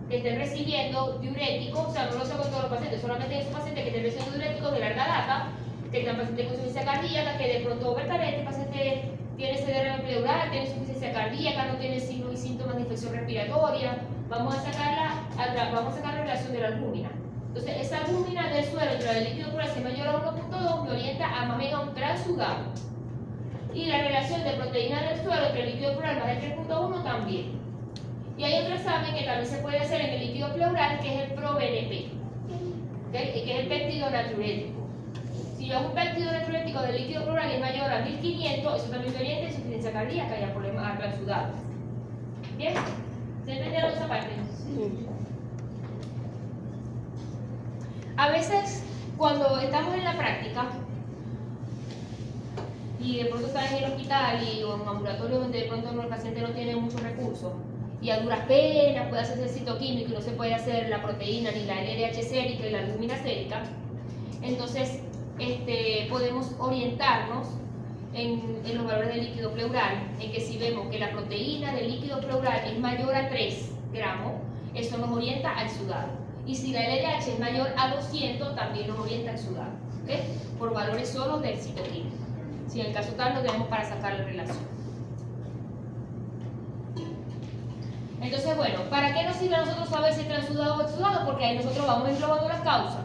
estén recibiendo diuréticos, o sea, no lo sé con todos los pacientes, solamente en esos pacientes que estén recibiendo diuréticos de larga data, que están pacientes con insuficiencia cardíaca, que de pronto, este paciente tiene CDR pleural, tiene insuficiencia cardíaca, no tiene signos y síntomas de infección respiratoria, vamos a sacar la relación de la albúmina. Entonces, esa albúmina del suero entre la del líquido pleural, si es mayor a 1.2, me orienta a más bien a un transudado. Y la relación de proteína del suero entre el líquido pleural más del 3.1 también. Y hay otro examen que también se puede hacer en el líquido pleural, que es el ProBNP, ¿okay? Que es el péptido natriurético. Si yo hago un péptido natriurético del líquido pleural y es mayor a 1500, eso también me orienta a insuficiencia cardíaca y a problemas transudado. ¿Bien? ¿Se entendieron esa parte? Sí. A veces, cuando estamos en la práctica, y de pronto estás en el hospital o en un ambulatorio donde de pronto el paciente no tiene muchos recursos, y a duras penas puede hacerse el citoquímico y no se puede hacer la proteína ni la LDH sérica y la albúmina sérica, entonces podemos orientarnos en los valores del líquido pleural, en que si vemos que la proteína del líquido pleural es mayor a 3 gramos, eso nos orienta al exudado. Y si la LDH es mayor a 200, también nos orienta al exudado, ¿okay? Por valores solo del citoquímico. Si en el caso tal, lo tenemos para sacar la relación. Entonces, bueno, ¿para qué nos sirve a nosotros saber si es transudado o exudado? Porque ahí nosotros vamos englobando las causas.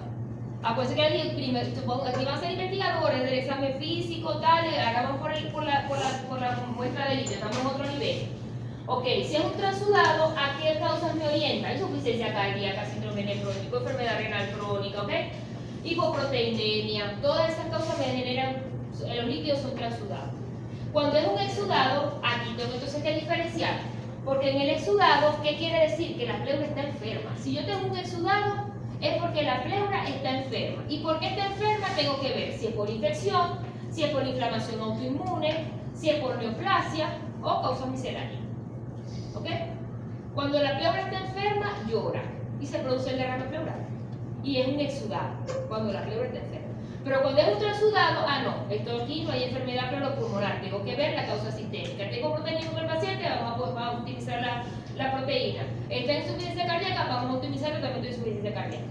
Acuérdense que aquí van a ser investigadores del examen físico, tal, ahora vamos por la muestra de líquido, estamos en otro nivel. Ok, si es un transudado, ¿a qué causas me orienta? Insuficiencia cardíaca, síndrome nefrótico, enfermedad renal crónica, ¿ok? Hipoproteinemia, todas esas causas me generan, los líquidos son transudados. Cuando es un exudado, aquí tengo entonces que diferenciar. Porque en el exudado, ¿qué quiere decir? Que la pleura está enferma. Si yo tengo un exudado, es porque la pleura está enferma. ¿Y por qué está enferma? Tengo que ver si es por infección, si es por inflamación autoinmune, si es por neoplasia o causas misceláneas. ¿Ok? Cuando la pleura está enferma, llora y se produce el derrame pleural. Y es un exudado cuando la pleura está enferma. Pero cuando es un transudado, no, esto aquí no hay enfermedad pleuropulmonar, tengo que ver la causa sistémica. Tengo proteína con el paciente, vamos a utilizar la proteína. Está en insuficiencia cardíaca, vamos a optimizar el tratamiento de insuficiencia cardíaca.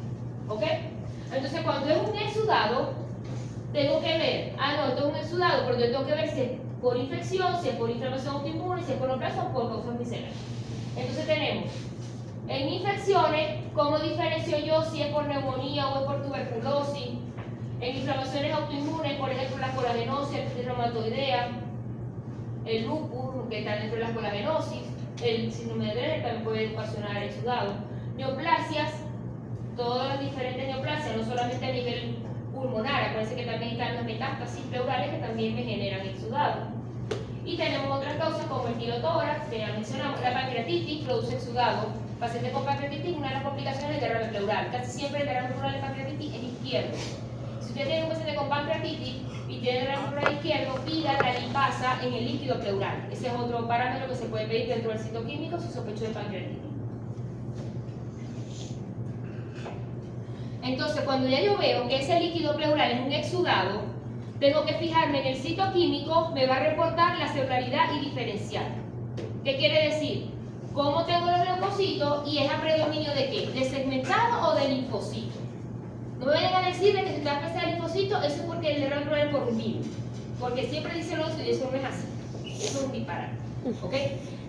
¿Ok? Entonces, cuando es un exudado, tengo que ver, esto es un exudado, pero yo tengo que ver si es por infección, si es por inflamación autoinmune, si es por neoplasia o por causas misceláneas. Entonces tenemos, en infecciones, ¿cómo diferencio yo si es por neumonía o es por tuberculosis? En inflamaciones autoinmunes, por ejemplo, la colagenosis, la reumatoidea, el lupus, que está dentro de la colagenosis, el síndrome de Dreyer también puede ocasionar exudado. Neoplasias, todas las diferentes neoplasias, no solamente a nivel pulmonar, acuérdense que también están las metástasis pleurales que también me generan exudado. Y tenemos otras causas como el tirotórax, que ya mencionamos, la pancreatitis produce exudado. Paciente con pancreatitis, una de las complicaciones es el derrame pleural. Casi siempre el derrame pleural de pancreatitis es izquierdo. Si usted tiene un paciente con pancreatitis y tiene derrame pleural izquierdo, pida la lipasa en el líquido pleural. Ese es otro parámetro que se puede pedir dentro del citoquímico si sospecho de pancreatitis. Entonces, cuando ya yo veo que ese líquido pleural es un exudado, tengo que fijarme en el citoquímico, me va a reportar la celularidad y diferencial. ¿Qué quiere decir? ¿Cómo tengo los leucocitos y es a predominio de qué? ¿De segmentado o de linfocito? No me vayan a decir de que si está espesa de linfocito, eso es porque el derrame es por un virus. Porque siempre dicen eso no es así. Eso es un disparate. ¿Ok?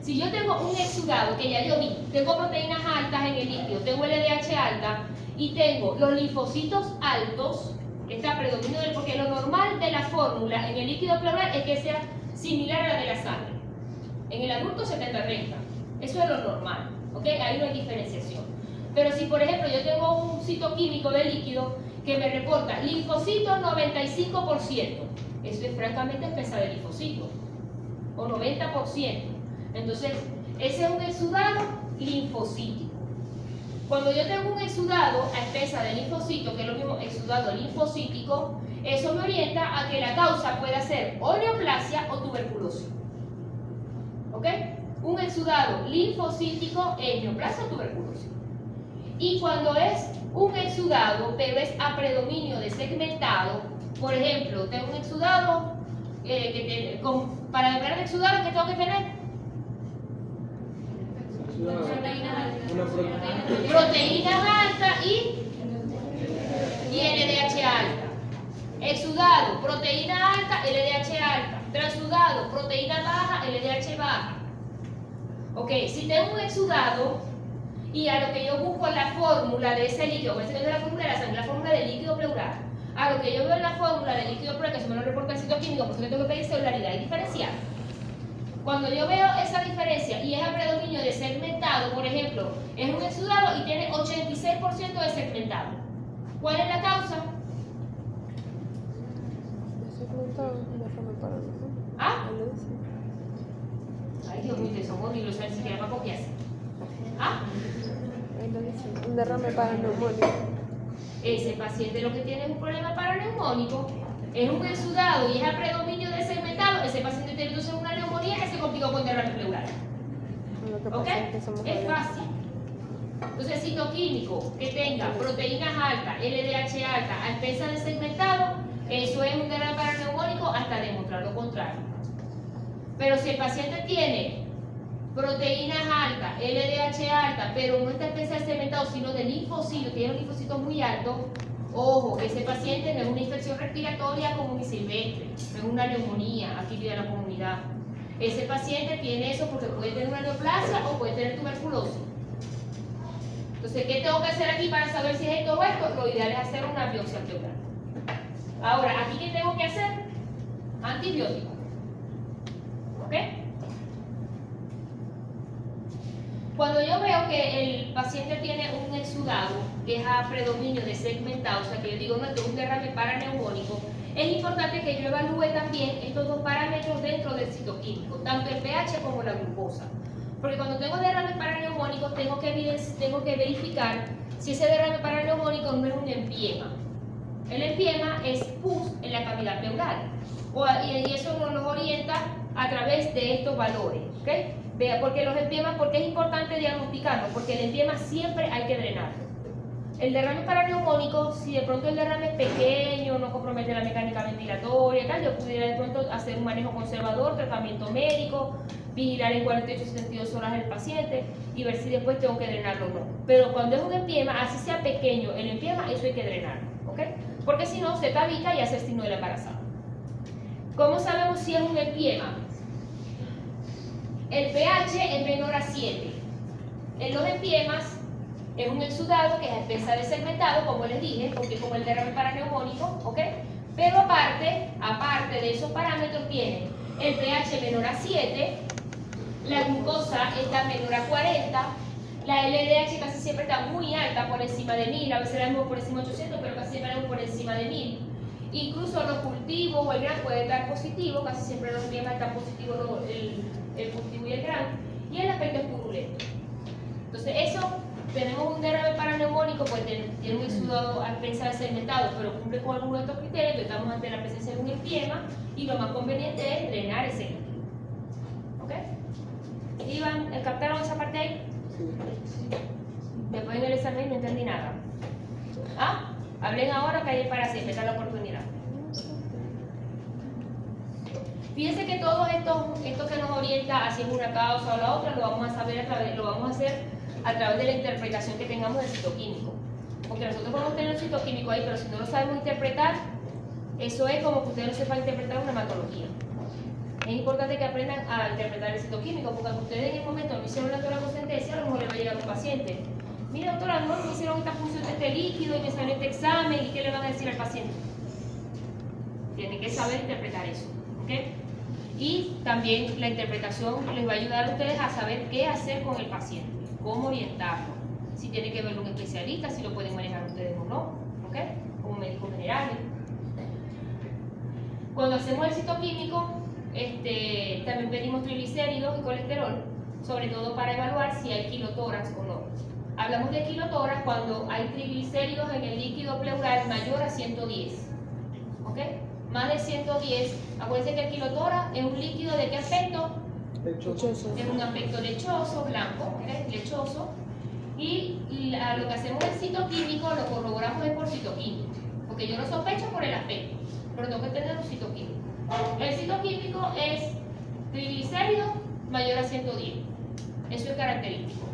Si yo tengo un exudado, que ya yo vi, tengo proteínas altas en el líquido, tengo LDH alta y tengo los linfocitos altos, está predominio del, porque lo normal de la fórmula en el líquido pleural es que sea similar a la de la sangre. En el adulto 70-30. Eso es lo normal. ¿Ok? Ahí no hay diferenciación. Pero si, por ejemplo, yo tengo un citoquímico de líquido que me reporta linfocitos 95%, eso es francamente espesa de linfocitos, o 90%. Entonces, ese es un exudado linfocítico. Cuando yo tengo un exudado a espesa de linfocitos, que es lo mismo exudado linfocítico, eso me orienta a que la causa pueda ser o neoplasia o tuberculosis. ¿Ok? Un exudado linfocítico es neoplasia o tuberculosis. Y cuando es un exudado, pero es a predominio de segmentado, por ejemplo, tengo un exudado, para declarar exudado, ¿qué tengo que tener? Proteínas altas y LDH alta. Exudado, proteína alta, LDH alta. Transudado, proteína baja, LDH baja. Ok, si tengo un exudado y a lo que yo busco la fórmula de ese líquido, que es la fórmula de la sangre, la fórmula del líquido pleural, a lo que yo veo en la fórmula del líquido pleural, que se me lo reporta el citoquímico, porque tengo que pedir celularidad y diferencial. Cuando yo veo esa diferencia y es a predominio de segmentado, por ejemplo, es un exudado y tiene 86% de segmentado. ¿Cuál es la causa? ¿Ah? Ay, Dios mío, ustedes son horribles, ni siquiera para copiarse. ¿Ah? Un derrame paraneumónico. Ese paciente lo que tiene es un problema paraneumónico, es un exudado y es a predominio de segmentado, ese paciente tiene entonces una neumonía que se complicó con derrame pleural. ¿Ok? Es fácil. Entonces, citoquímico que tenga proteínas altas, LDH alta, a espesa de segmentado, eso es un derrame paraneumónico hasta demostrar lo contrario. Pero si el paciente tiene proteínas altas, LDH alta, pero no está espesa de segmentado, sino de linfocitos, tiene un linfocito muy alto, ojo, ese paciente no es una infección respiratoria común y silvestre, no es una neumonía aquí de la comunidad. Ese paciente tiene eso porque puede tener una neoplasia o puede tener tuberculosis. Entonces, ¿qué tengo que hacer aquí para saber si es esto o esto? Lo ideal es hacer una biopsia pleural. Ahora, ¿aquí qué tengo que hacer? Antibiótico. ¿Ok? Cuando yo veo que el paciente tiene un exudado que es a predominio de segmentado, o sea que yo digo, no, esto es un derrame paraneumónico, es importante que yo evalúe también estos dos parámetros dentro del citoquímico, tanto el pH como la glucosa. Porque cuando tengo derrames paraneumónicos tengo que verificar si ese derrame paraneumónico no es un empiema. El empiema es pus en la cavidad pleural y eso nos orienta a través de estos valores. ¿Okay? Vea, porque los empiemas, porque es importante diagnosticarlo, porque el empiema siempre hay que drenarlo. El derrame paraneumónico, si de pronto el derrame es pequeño, no compromete la mecánica ventilatoria, tal, yo pudiera de pronto hacer un manejo conservador, tratamiento médico, vigilar en 48-72 horas al paciente y ver si después tengo que drenarlo o no. Pero cuando es un empiema, así sea pequeño el empiema, eso hay que drenarlo, ¿ok? Porque si no, se tabica y hace el signo del embarazado. ¿Cómo sabemos si es un empiema? El pH es menor a 7. En los empiemas es un exudado que es a espesa de segmentado, como les dije, porque es como el derrame paraneumónico, ¿ok? Pero aparte de esos parámetros tiene el pH menor a 7, la glucosa está menor a 40, la LDH casi siempre está muy alta, por encima de 1000, a veces la vemos por encima de 800, pero casi siempre la vemos por encima de 1000. Incluso los cultivos o el gran puede estar positivo, casi siempre los empiemas están positivos, el cultivo y el gran, y el aspecto es purulento. Entonces eso, tenemos un derrame paraneumónico, pues tiene un exudado a espesa de segmentado, pero cumple con algunos de estos criterios, entonces estamos ante la presencia de un empiema y lo más conveniente es drenar ese líquido. ¿Ok? ¿Iván, captaron esa parte ahí? Sí. Después en el examen no entendí nada. ¿Ah? Hablen ahora que hay para siempre, está la oportunidad. Fíjense que todo esto que nos orienta hacia una causa o la otra lo vamos a hacer a través de la interpretación que tengamos del citoquímico. Porque nosotros podemos tener un citoquímico ahí, pero si no lo sabemos interpretar, eso es como que ustedes no sepan interpretar una hematología. Es importante que aprendan a interpretar el citoquímico, porque aunque ustedes en el momento no hicieron la sentencia, a lo mejor le va a llegar a un paciente. Mira, doctora, a lo mejor me hicieron esta función de este líquido y me salió este examen, ¿y qué le van a decir al paciente? Tienen que saber interpretar eso, ¿ok? Y también la interpretación les va a ayudar a ustedes a saber qué hacer con el paciente, cómo orientarlo, si tiene que verlo un especialista, si lo pueden manejar ustedes o no, ¿ok? Como médicos generales. Cuando hacemos el citoquímico, también pedimos triglicéridos y colesterol, sobre todo para evaluar si hay kilotórax o no. Hablamos de kilotórax cuando hay triglicéridos en el líquido pleural mayor a 110, ¿ok? Más de 110, acuérdense que el kilotórax es un líquido ¿de qué aspecto? Lechoso. Es un aspecto lechoso, blanco, ¿ok? Lechoso. Y lo que hacemos en citoquímico lo corroboramos es por citoquímico, porque yo lo sospecho por el aspecto, pero tengo que tener un citoquímico. El citoquímico es triglicéridos mayor a 110, eso es característico.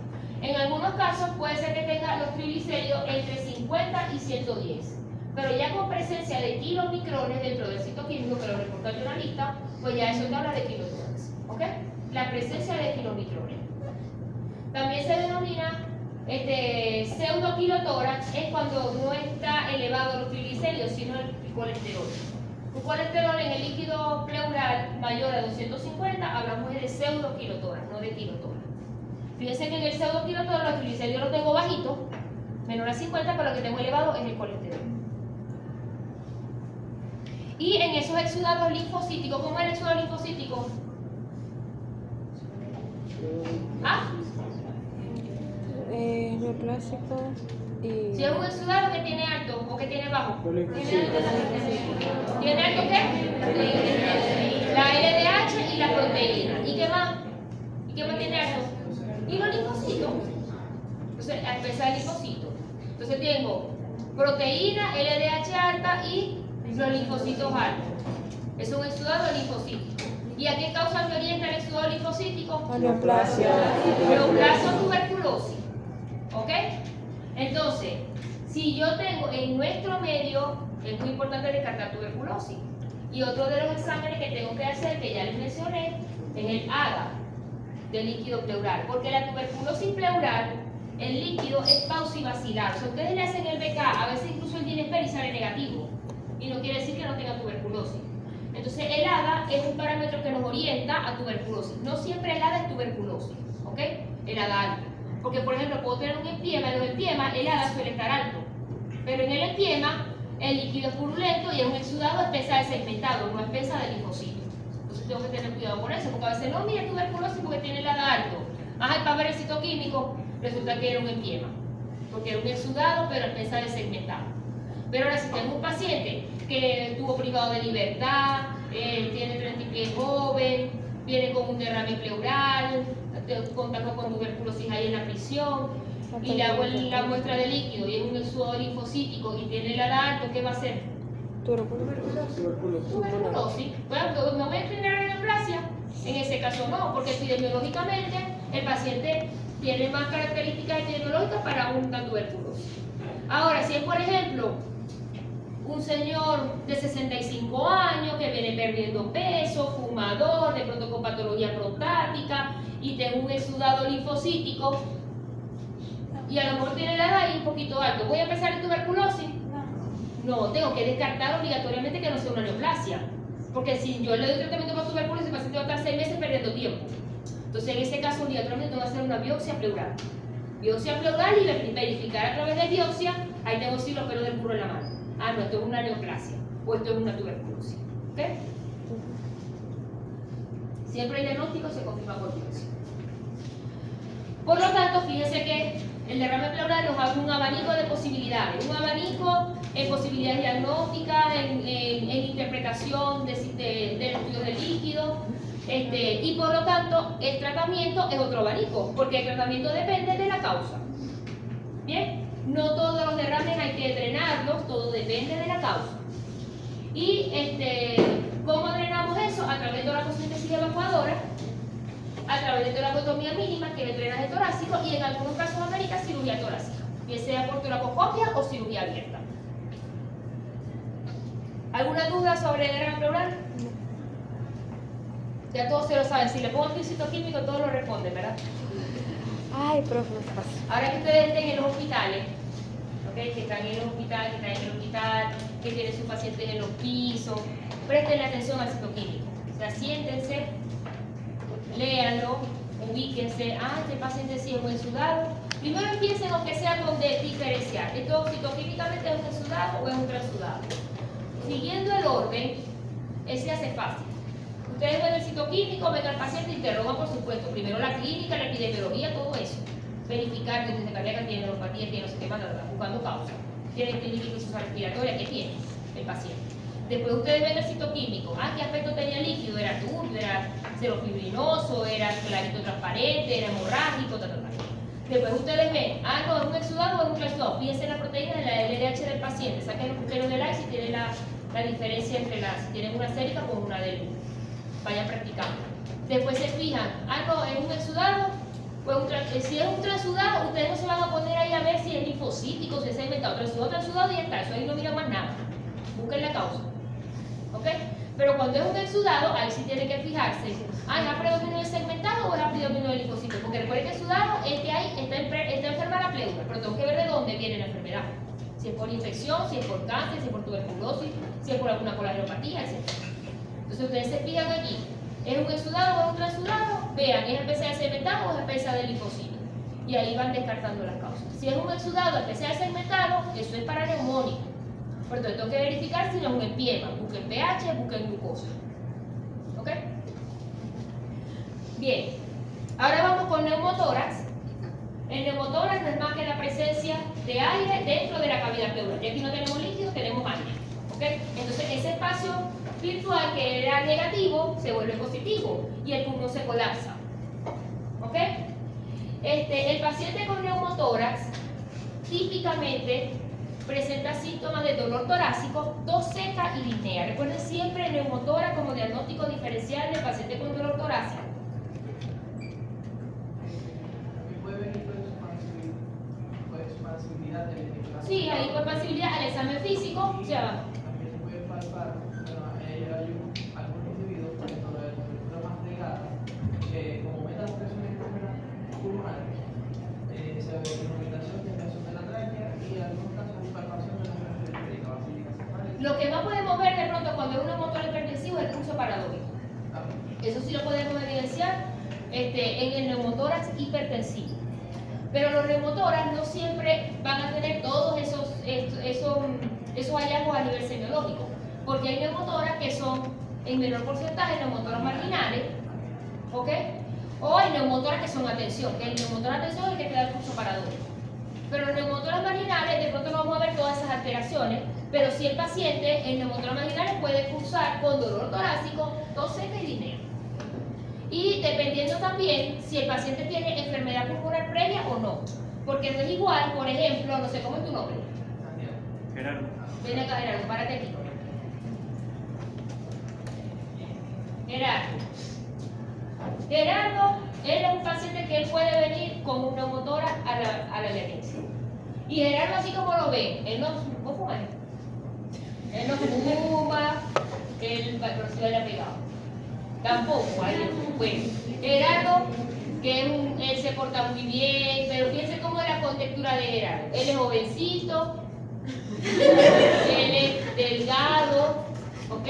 En algunos casos puede ser que tenga los triglicéridos entre 50 y 110, pero ya con presencia de kilomicrones dentro del citoquímico, que lo reporta el analista, pues ya eso te habla de kilotórax, ¿ok? La presencia de kilomicrones. También se denomina pseudokilotórax, es cuando no está elevado los triglicéridos, sino el colesterol. Un colesterol en el líquido pleural mayor a 250, hablamos de pseudokilotórax, no de kilotórax. Fíjense que en el pseudokilotórax los triglicéridos los tengo bajitos, menor a 50, pero lo que tengo elevado es el colesterol. Y en esos exudados linfocíticos, ¿cómo es el exudado linfocítico? ¿Ah? Neoplásico y... Si es un exudado que tiene alto o que tiene bajo. ¿Tiene alto qué? La LDH y la proteína. ¿Y qué más? ¿Y qué más tiene alto? Y los linfocitos. Entonces, al empezar el linfocito. Entonces tengo proteína, LDH alta y los linfocitos altos. Es un exudado linfocítico. ¿Y a qué causa me orienta el exudado linfocítico? Neoplasia. Neoplasia o tuberculosis. ¿Ok? Entonces, si yo tengo en nuestro medio, es muy importante descartar tuberculosis. Y otro de los exámenes que tengo que hacer, que ya les mencioné, es el AGA del líquido pleural. Porque la tuberculosis pleural, el líquido es pausivacilar. O sea, ustedes le hacen el BK, a veces incluso el Ginesperi y sale negativo. Y no quiere decir que no tenga tuberculosis. Entonces, el AGA es un parámetro que nos orienta a tuberculosis. No siempre el AGA es tuberculosis, ¿ok? El AGA alto. Porque, por ejemplo, puedo tener un empiema, en los empiemas el AGA suele estar alto. Pero en el empiema, el líquido es purulento y es un exudado espesa de segmentado, no espesa de linfocitos. Entonces tengo que tener cuidado con eso, porque a veces no, mira tuberculosis porque tiene el AGA alto. Ajá, y para ver el citoquímico, resulta que era un empiema. Porque era un exudado, pero espesa de segmentado. Pero ahora, si tengo un paciente que estuvo privado de libertad, tiene 30 y pies joven, viene con un derrame pleural, contacto con tuberculosis ahí en la prisión, y le hago la muestra de líquido y es un exudado linfocítico y tiene el AGA alto, ¿qué va a hacer? Tuberculosis. Bueno, ¿me voy a inclinar a la neoplasia? En ese caso no, porque epidemiológicamente el paciente tiene más características epidemiológicas para una tuberculosis. Ahora, si es por ejemplo un señor de 65 años que viene perdiendo peso, fumador, de pronto con patología prostática y tengo un exudado linfocítico y a lo mejor tiene la edad ahí un poquito alto, ¿voy a empezar en tuberculosis? No, tengo que descartar obligatoriamente que no sea una neoplasia, porque si yo le doy tratamiento para tuberculosis, el paciente va a estar 6 meses perdiendo tiempo. Entonces en ese caso obligatoriamente tengo que hacer una biopsia pleural. Biopsia pleural y verificar a través de biopsia, ahí tengo sí los pelos del burro en la mano. Ah, no, esto es una neoplasia o esto es una tuberculosis. ¿Ok? Siempre el diagnóstico se confirma por biopsia. Por lo tanto, fíjense que el derrame pleural nos abre un abanico de posibilidades, un abanico en posibilidades diagnósticas, en interpretación de estudios de líquido, y por lo tanto el tratamiento es otro abanico, porque el tratamiento depende de la causa. Bien, no todos los derrames hay que drenarlos, todo depende de la causa. Y ¿cómo drenamos eso? A través de toracosíntesis evacuadora, a través de toracotomía mínima, que es el drenaje torácico, y en algunos casos amerita cirugía torácica, bien sea por toracoscopia o cirugía abierta. ¿Alguna duda sobre drenaje pleural? Ya todos se lo saben. Si le pongo el citoquímico, todos lo responden, ¿verdad? Ay, profe, no se pasa. Ahora que ustedes estén en los hospitales, ¿okay? Que están en el hospital, que tienen sus pacientes en los pisos, presten atención al citoquímico. O sea, siéntense, léanlo, ubíquense. Este paciente sí es un exudado. Primero empiecen, aunque sea con diferenciar. ¿Esto citoquímicamente es un exudado o es un transudado? Siguiendo el orden, ese hace fácil. Ustedes ven el citoquímico, ven al paciente, interrogan por supuesto. Primero la clínica, la epidemiología, todo eso. Verificar que tiene cardíaca, tiene neuropatía, tiene no sé qué más, buscando causa. Tiene clínica y insuficiencia respiratoria, ¿qué tiene el paciente? Después ustedes ven el citoquímico. ¿Qué aspecto tenía líquido? ¿Era turbio? ¿Era cerofibrinoso? ¿Era clarito transparente? ¿Era hemorrágico? Después ustedes ven, no, es un exudado o es un transudado. Fíjense en la proteína de la LDH del paciente. Saquen los criterios del si tienen la diferencia entre si tienen una sérica con una del vayan practicando. Después se fijan, no, es un exudado, pues si es un transudado, ustedes no se van a poner ahí a ver si es linfocítico, si es segmentado, transudado y ya está, eso ahí no miran más nada. Busquen la causa. ¿Ok? Pero cuando es un exudado, ahí sí tienen que fijarse, ¿es predominio del segmentado o es predominio del linfocito? Porque recuerden que exudado es que está enferma la pleura, pero tengo que ver de dónde viene la enfermedad. Si es por infección, si es por cáncer, si es por tuberculosis, si es por alguna coagulopatía, etc. Entonces ustedes se fijan aquí, ¿es un exudado o es un transudado? Vean, ¿es especial segmentado o es especial del linfocito? Y ahí van descartando las causas. Si es un exudado especial segmentado, eso es para neumónico. Por tanto, tengo que verificar si no es un empiema. Busquen pH, busquen glucosa. ¿Ok? Bien, ahora vamos con neumotórax. El neumotórax no es más que la presencia de aire dentro de la cavidad pleural. Y aquí no tenemos líquido, tenemos aire. ¿Ok? Entonces, ese espacio virtual que era negativo se vuelve positivo y el pulmón se colapsa. ¿Ok? El paciente con neumotórax típicamente presenta síntomas de dolor torácico, tos seca y disnea. Recuerden siempre el neumotórax como diagnóstico diferencial del paciente con dolor torácico. Puede venir por expansibilidad del ventilador. Sí, hay hipersensibilidad al examen físico, ya va. También se puede palpar, hay algunos individuos, por ejemplo, de estructura más delgada, que como aumenta la presión pulmonar, se ve irritación de tensión de la tráquea y en algunos casos palpación de la presión periférica, basílica cefálica. Lo que no podemos ver de pronto cuando es un neumotórax hipertensivo es el pulso paradójico. Eso sí lo podemos evidenciar en el neumotórax hipertensivo. Pero los neumotórax no siempre van a tener todos esos hallazgos a nivel semiológico, porque hay neumotórax que son en menor porcentaje neumotórax marginales, ¿ok? O hay neumotórax que son atención, que el neumotórax atención es el que te da el pulso paradójico. Pero los neumotórax marginales, de pronto no vamos a ver todas esas alteraciones, pero si el paciente en neumotórax marginales puede cursar con dolor torácico, tos seca y disnea. Y dependiendo también si el paciente tiene enfermedad pulmonar previa o no. Porque no es igual, por ejemplo, no sé cómo es tu nombre. Gerardo. Ven acá, Gerardo, párate aquí. Gerardo, él es un paciente que él puede venir con un neumotórax a la emergencia. Y Gerardo, así como lo ven, él no fuma. Él no fuma, pero se le ha pegado. Tampoco, bueno. Gerardo, él se porta muy bien, pero fíjense cómo es la contextura de Gerardo. Él es jovencito, él es delgado, ¿ok?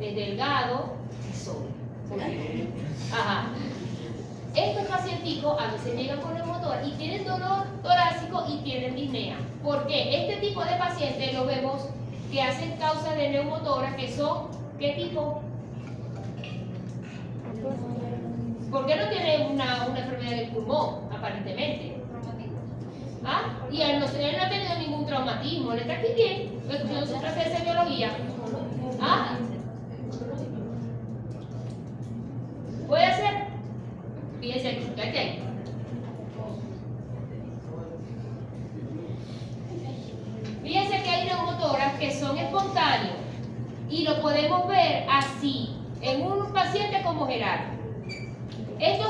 Es delgado y solo. Ajá. Estos pacienticos a veces llegan con neumotórax y tienen dolor torácico y tienen disnea. ¿Por qué? Este tipo de pacientes lo vemos que hacen causas de neumotórax que son, ¿qué tipo? ¿Por qué no tiene una enfermedad del pulmón, aparentemente? Y él no ha tenido ningún traumatismo, él está aquí bien, estudiando su clase de semiología. ¿Puede ser? Fíjense aquí, cállate ahí. Fíjense que hay neumotórax que son espontáneos, Y lo podemos ver así, en un paciente como Gerardo. Estos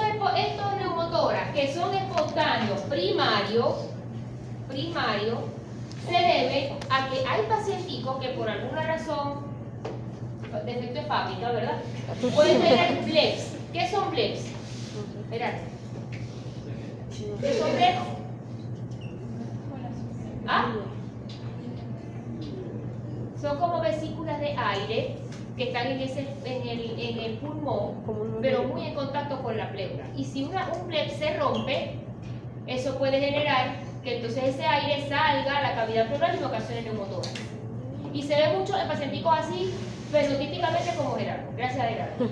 neumotórax que son espontáneos primarios, se debe a que hay pacienticos que por alguna razón, defecto de fábrica, ¿verdad? Pueden tener bleps. ¿Qué son bleps? Gerardo. ¿Qué son bleps? ¿Ah? Son como vesículas de aire que están en el pulmón, pero muy en contacto con la pleura. Y si un bleb se rompe, eso puede generar que entonces ese aire salga a la cavidad pleural y me ocasione neumotórax. Y se ve mucho en pacienticos así, fenotípicamente como Gerardo. Gracias, Gerardo.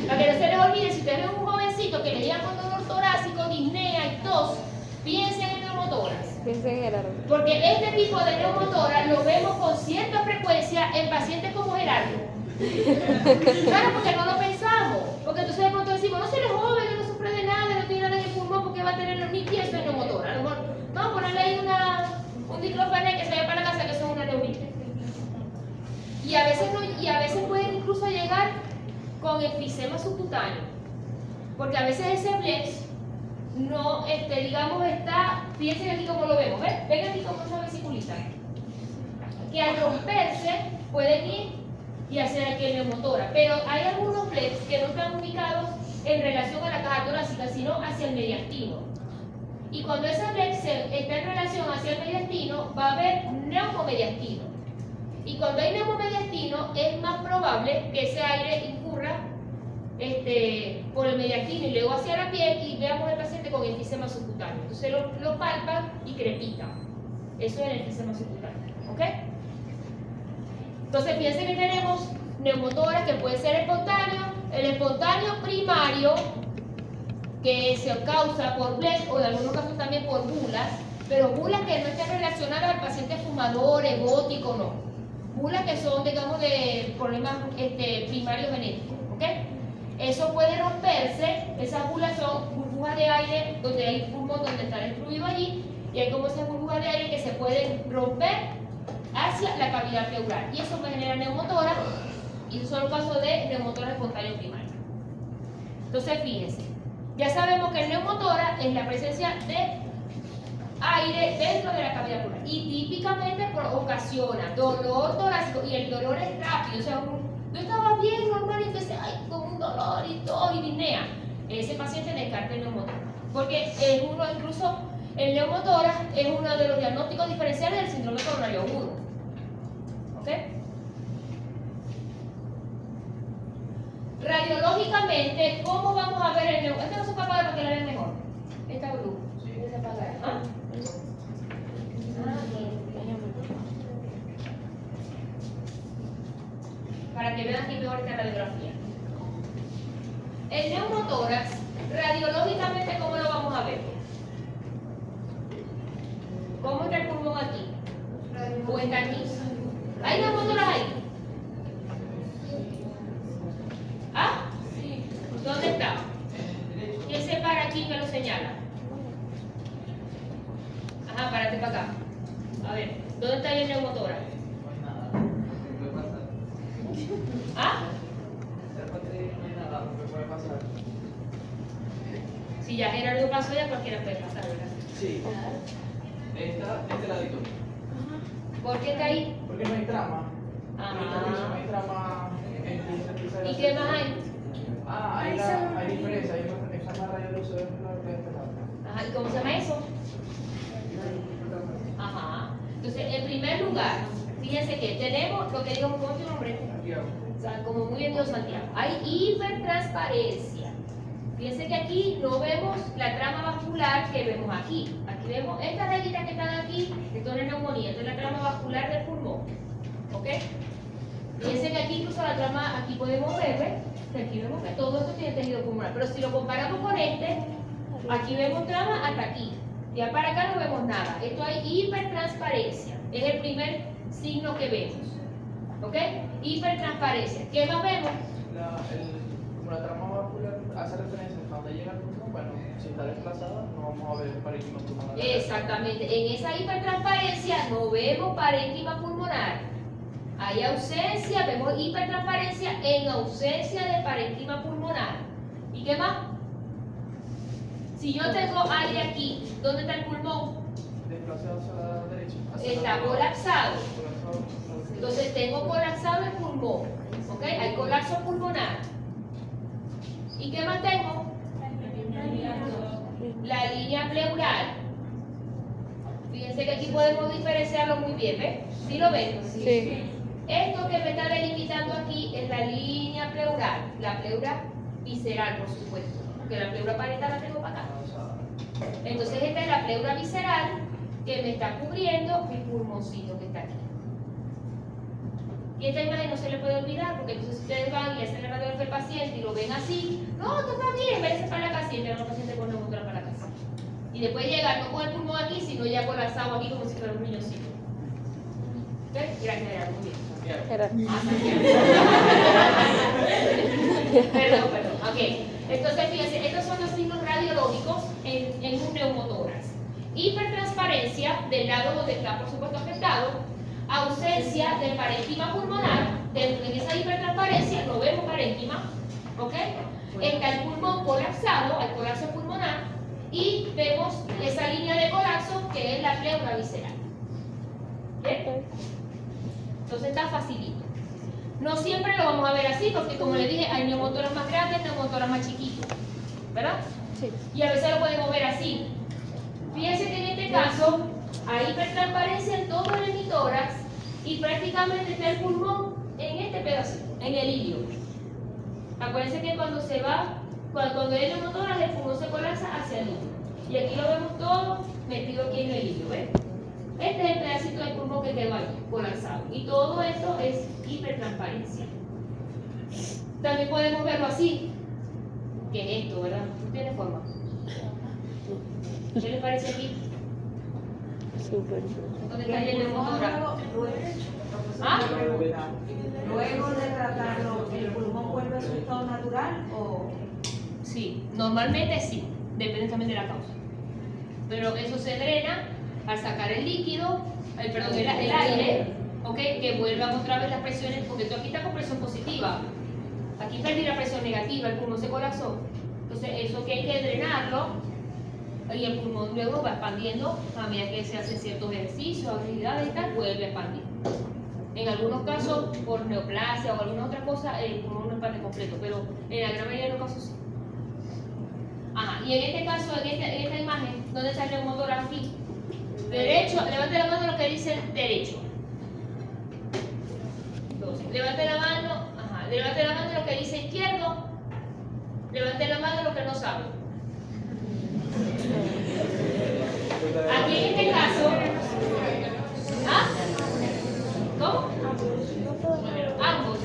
Para que no se les olvide, si ustedes ven un jovencito que le llega con dolor torácico, disnea y tos, piensen en neumotórax. Piensen en Gerardo. Porque este tipo de neumotórax lo vemos con cierta frecuencia en pacientes como Gerardo. Claro, porque no lo pensamos. Porque entonces de pronto decimos, no se le joven, no sufre de nada, no tiene nada en el pulmón, porque va a tener los niquíes, eso es neumotórax. A lo mejor vamos a ponerle ahí un diclofenac que se vaya para la casa, que son una neurita. Y a veces pueden incluso llegar con enfisema subcutáneo. Porque a veces ese bleps no, digamos, está, fíjense aquí como lo vemos, ¿ven? Ven aquí como una vesiculita, que al romperse pueden ir y hacer aquí el neumotórax, pero hay algunos bleps que no están ubicados en relación a la caja torácica, sino hacia el mediastino. Y cuando ese bleb está en relación hacia el mediastino, va a haber neumomediastino. Y cuando hay neumomediastino, es más probable que ese aire incurra por el mediastino y luego hacia la piel y veamos al paciente con enfisema subcutáneo. Entonces lo palpa y crepita. Eso es el enfisema subcutáneo. ¿Ok? Entonces fíjense que tenemos neumotórax que puede ser espontáneo, el espontáneo primario que se causa por bleps o en algunos casos también por bulas, pero bulas que no estén relacionadas al paciente fumador, egótico, no. Bulas que son, digamos, de problemas primarios genéticos. ¿Ok? Eso puede romperse, esas bulas son burbujas de aire donde hay pulmón donde está el fluido allí y hay como esas burbujas de aire que se pueden romper hacia la cavidad pleural y eso me genera neumotórax y esos son los casos de neumotórax espontáneo primario. Entonces fíjense, ya sabemos que el neumotórax es la presencia de aire dentro de la cavidad pleural y típicamente ocasiona dolor torácico y el dolor es rápido, o sea, yo estaba bien normal y empecé con un dolor y todo y disnea. Ese paciente descarta el neumotórax porque es uno, incluso el neumotórax es uno de los diagnósticos diferenciales del síndrome coronario agudo. ¿Ok? Radiológicamente, ¿cómo vamos a ver el neumotórax? Esta no se puede apagar para que la vean mejor. Esta luz. ¿Se apaga? ¿Ah? Para que vean aquí mejor esta radiografía. El neumotórax, radiológicamente, ¿cómo lo vamos a ver? ¿Cómo está el pulmón aquí? ¿O está aquí? ¿Hay neumotórax ahí? ¿Ah? Sí. ¿Dónde está? ¿Quién se para aquí y me lo señala? Ajá, párate para acá. A ver, ¿dónde está ahí el neumotórax? No hay nada, ¿qué puede pasar? ¿Ah? No hay nada, ¿qué puede pasar? Si ya Gerardo pasó, ya cualquiera puede pasar, ¿verdad? Sí. Está este ladito. ¿Por qué está ahí? Porque no hay trama. Ajá. No hay trama. ¿Y qué más hay? Hay diferencia. Hay esa barra de luz de este lado. Ajá, ¿y cómo se llama eso? Ajá. Entonces, en primer lugar, fíjense que tenemos lo que digo, ¿cómo es tu nombre? O sea, como muy bien dicho Santiago, hay hipertransparencia. Fíjense que aquí no vemos la trama vascular que vemos aquí. Aquí vemos estas rayitas que están aquí, esto no es neumonía, esto es la trama vascular del pulmón. ¿Ok? Fíjense que aquí incluso la trama, aquí podemos ver, ¿ves? Que aquí vemos que todo esto tiene tejido pulmonar. Pero si lo comparamos con aquí vemos trama hasta aquí. Ya para acá no vemos nada. Esto hay hipertransparencia. Es el primer signo que vemos. ¿Ok? Hipertransparencia. ¿Qué más vemos? Como la trama vascular hace referencia a donde llega el pulmón, bueno, si está desplazada, no vamos a ver parénquima pulmonar. Exactamente. En esa hipertransparencia no vemos parénquima pulmonar. Hay ausencia, vemos hipertransparencia en ausencia de parénquima pulmonar. ¿Y qué más? Si yo tengo aire aquí, ¿dónde está el pulmón? Desplazado hacia la derecha. Está colapsado. Entonces tengo colapsado el pulmón. ¿Ok? Hay colapso pulmonar. ¿Y qué más tengo? La línea pleural. Fíjense que aquí podemos diferenciarlo muy bien, ¿ves? ¿Sí lo ven? Sí. Esto que me está delimitando aquí es la línea pleural, la pleura visceral, por supuesto, porque la pleura parietal la tengo para acá. Entonces esta es la pleura visceral que me está cubriendo mi pulmoncito que está aquí. Y esta imagen no se le puede olvidar, porque entonces ustedes van y hacen la radiografía al paciente y lo ven así, no, tú estás bien, váyase para la casa y llevan al paciente con neumonía para la casa. Y después llega no con el pulmón aquí, sino ya colapsado aquí como si fuera un niñocito. ¿Ok? Gracias, muy bien. Perdón. Ok. Entonces, fíjense, estos son los signos radiológicos en un neumotórax. Hipertransparencia del lado donde está, por supuesto, afectado. Ausencia del parénquima pulmonar. Dentro de esa hipertransparencia no vemos parénquima. ¿Ok? Está el pulmón colapsado, hay colapso pulmonar. Y vemos esa línea de colapso que es la pleura visceral. ¿Bien? Entonces está facilito. No siempre lo vamos a ver así, porque como les dije, hay neumotórax más grandes, neumotórax más chiquitos, ¿verdad? Sí. Y a veces lo podemos ver así. Fíjense que en este caso hay hipertransparencia en todo el hemitórax y prácticamente está el pulmón en este pedacito, en el ilio. Acuérdense que cuando se va, cuando hay neumotórax, el pulmón se colapsa hacia el ilio. Y aquí lo vemos todo metido aquí en el ilio, ¿ves? Este es el pedacito del pulmón que quedó ahí, colapsado. Y todo esto es hipertransparencia. También podemos verlo así. ¿Qué es esto, verdad? No tiene forma. ¿Qué les parece aquí? Súper. ¿Dónde está el neumotórax? ¿Ah? Luego de tratarlo, ¿el pulmón vuelve a su estado natural o...? Sí, normalmente sí. Depende también de la causa. Pero eso se drena al sacar el líquido, el aire, ¿ok? Que vuelvan otra vez las presiones, porque tú aquí estás con presión positiva. Aquí perdí la presión negativa, el pulmón se colapsó. Entonces, eso que hay que drenarlo, y el pulmón luego va expandiendo a medida que se hacen ciertos ejercicios, actividades y tal, vuelve a expandir. En algunos casos, por neoplasia o alguna otra cosa, el pulmón no expande completo, pero en la gran mayoría de los casos sí. Ajá, y en este caso, en esta imagen, ¿dónde está el neumotórax aquí? Derecho, levante la mano lo que dice derecho. Levante la mano, levante la mano lo que dice izquierdo. Levante la mano lo que no sabe. Aquí en este caso, ¿ah? ¿Cómo? Ambos.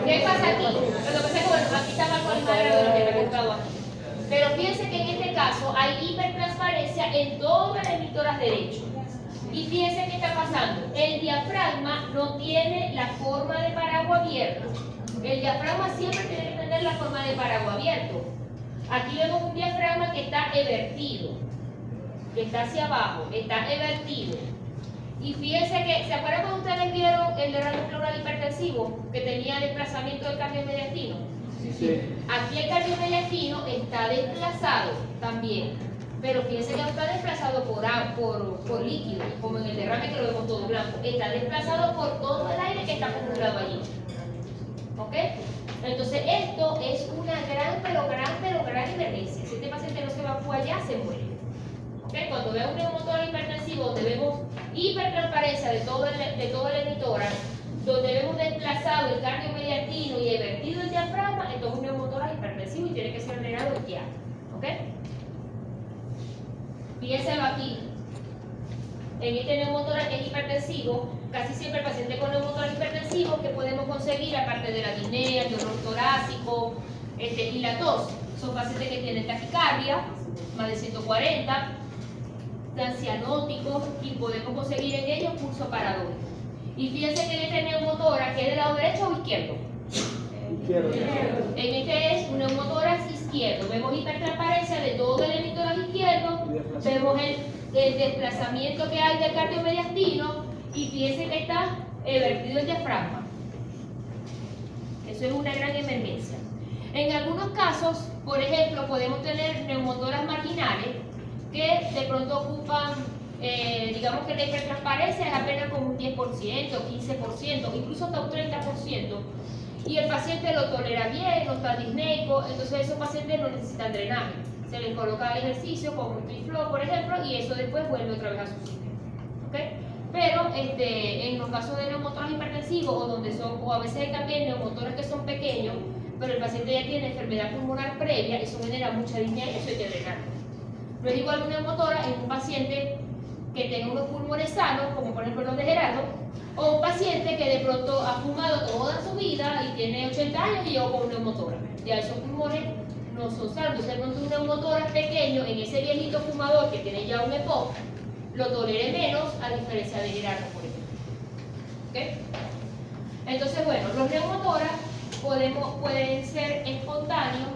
¿Qué pasa aquí? Lo que pasa es que bueno, aquí está más cualificado de lo que me he buscado aquí. Pero fíjense que en este caso hay hipertransparencia en todo el hemitórax derecho. Y fíjense qué está pasando. El diafragma no tiene la forma de paraguas abierto. El diafragma siempre tiene que tener la forma de paraguas abierto. Aquí vemos un diafragma que está evertido, que está hacia abajo, está evertido. Y fíjense que, ¿se acuerdan cuando ustedes vieron el derrame pleural hipertensivo que tenía desplazamiento del cardio mediastino? Sí. Aquí el cardio mediastino está desplazado también, pero fíjense que no está desplazado por líquido, como en el derrame que lo vemos todo blanco, está desplazado por todo el aire que está acumulado allí. ¿Ok? Entonces esto es una gran emergencia. Si este paciente no se evacúa ya, se muere. ¿Ok? Cuando veo un neumotórax hipertensivo donde vemos hipertransparencia de todo el hemitórax, donde vemos desplazado el cardio mediastino y evertido el diafragma, entonces es un neumotórax hipertensivo y tiene que ser drenado ya. ¿Ok? Fíjense aquí, en este neumotórax que es hipertensivo, casi siempre el paciente con neumotórax hipertensivo que podemos conseguir, aparte de la disnea, el dolor torácico y la tos, son pacientes que tienen taquicardia, más de 140, cianóticos, y podemos conseguir en ellos pulso paradójico. Y fíjense que en este neumotórax, ¿que es del lado derecho o izquierdo? Izquierdo. En este es un neumotórax izquierdo. Vemos hipertransparencia de todo el hemitórax izquierdo, vemos el desplazamiento que hay del cardio mediastino, y fíjense que está vertido el diafragma. Eso es una gran emergencia. En algunos casos, por ejemplo, podemos tener neumotoras marginales que de pronto ocupan, digamos que la hipertransparencia es apenas como un 10%, 15%, incluso hasta un 30%. Y el paciente lo tolera bien, no está disneico, entonces esos pacientes no necesitan drenaje. Se les coloca ejercicio como un triflow, por ejemplo, y eso después vuelve otra vez a su sitio. ¿Okay? Pero en los casos de neumotoras hipertensivos o a veces hay también neumotoras que son pequeños, pero el paciente ya tiene enfermedad pulmonar previa, eso genera mucha disnea y eso hay que drenarlo. No es igual una neumotora en un paciente que tenga unos pulmones sanos, como por ejemplo los de Gerardo, o un paciente que de pronto ha fumado toda su vida y tiene 80 años y llegó con neumotora. Ya esos pulmones no son sanos. De pronto un neumotora pequeño en ese viejito fumador que tiene ya un EPOC, lo tolere menos a diferencia de Gerardo, por ejemplo. ¿Okay? Entonces, bueno, los neumotoras pueden ser espontáneos.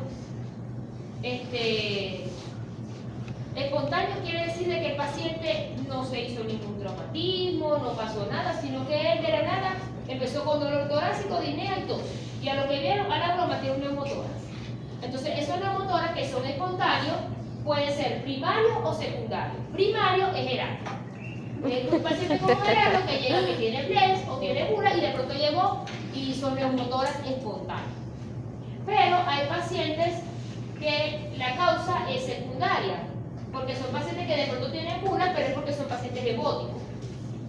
Espontáneo quiere decir de que el paciente no se hizo ningún traumatismo, no pasó nada, sino que él de la nada empezó con dolor torácico, disnea y tos. Y a lo que vieron, a la broma tiene un neumotoras. Entonces, esos neumotoras que son espontáneos pueden ser primarios o secundarios. Primario es Gerardo. Es un paciente como Gerardo que llega que tiene Blens o tiene bula y de pronto llegó y hizo neumotoras espontáneas. Pero hay pacientes que la causa es secundaria, porque son pacientes que de pronto tienen bulas, pero es porque son pacientes hemóticos.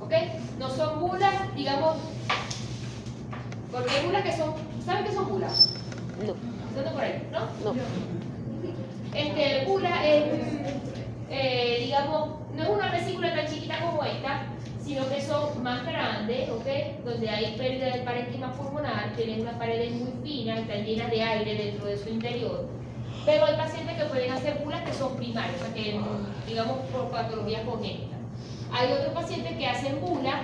¿Ok? No son bulas, digamos, porque hay bulas que son, ¿saben qué son bulas? No. ¿Dónde por ahí? ¿No? No. Bula es, digamos, no es una vesícula tan chiquita como esta, sino que son más grandes, ¿ok? Donde hay pérdida del parénquima pulmonar, tienen unas paredes muy finas, están llenas de aire dentro de su interior. Pero hay pacientes que pueden hacer bulas que son primarias, o sea, que, digamos, por patología congénita. Hay otros pacientes que hacen bulas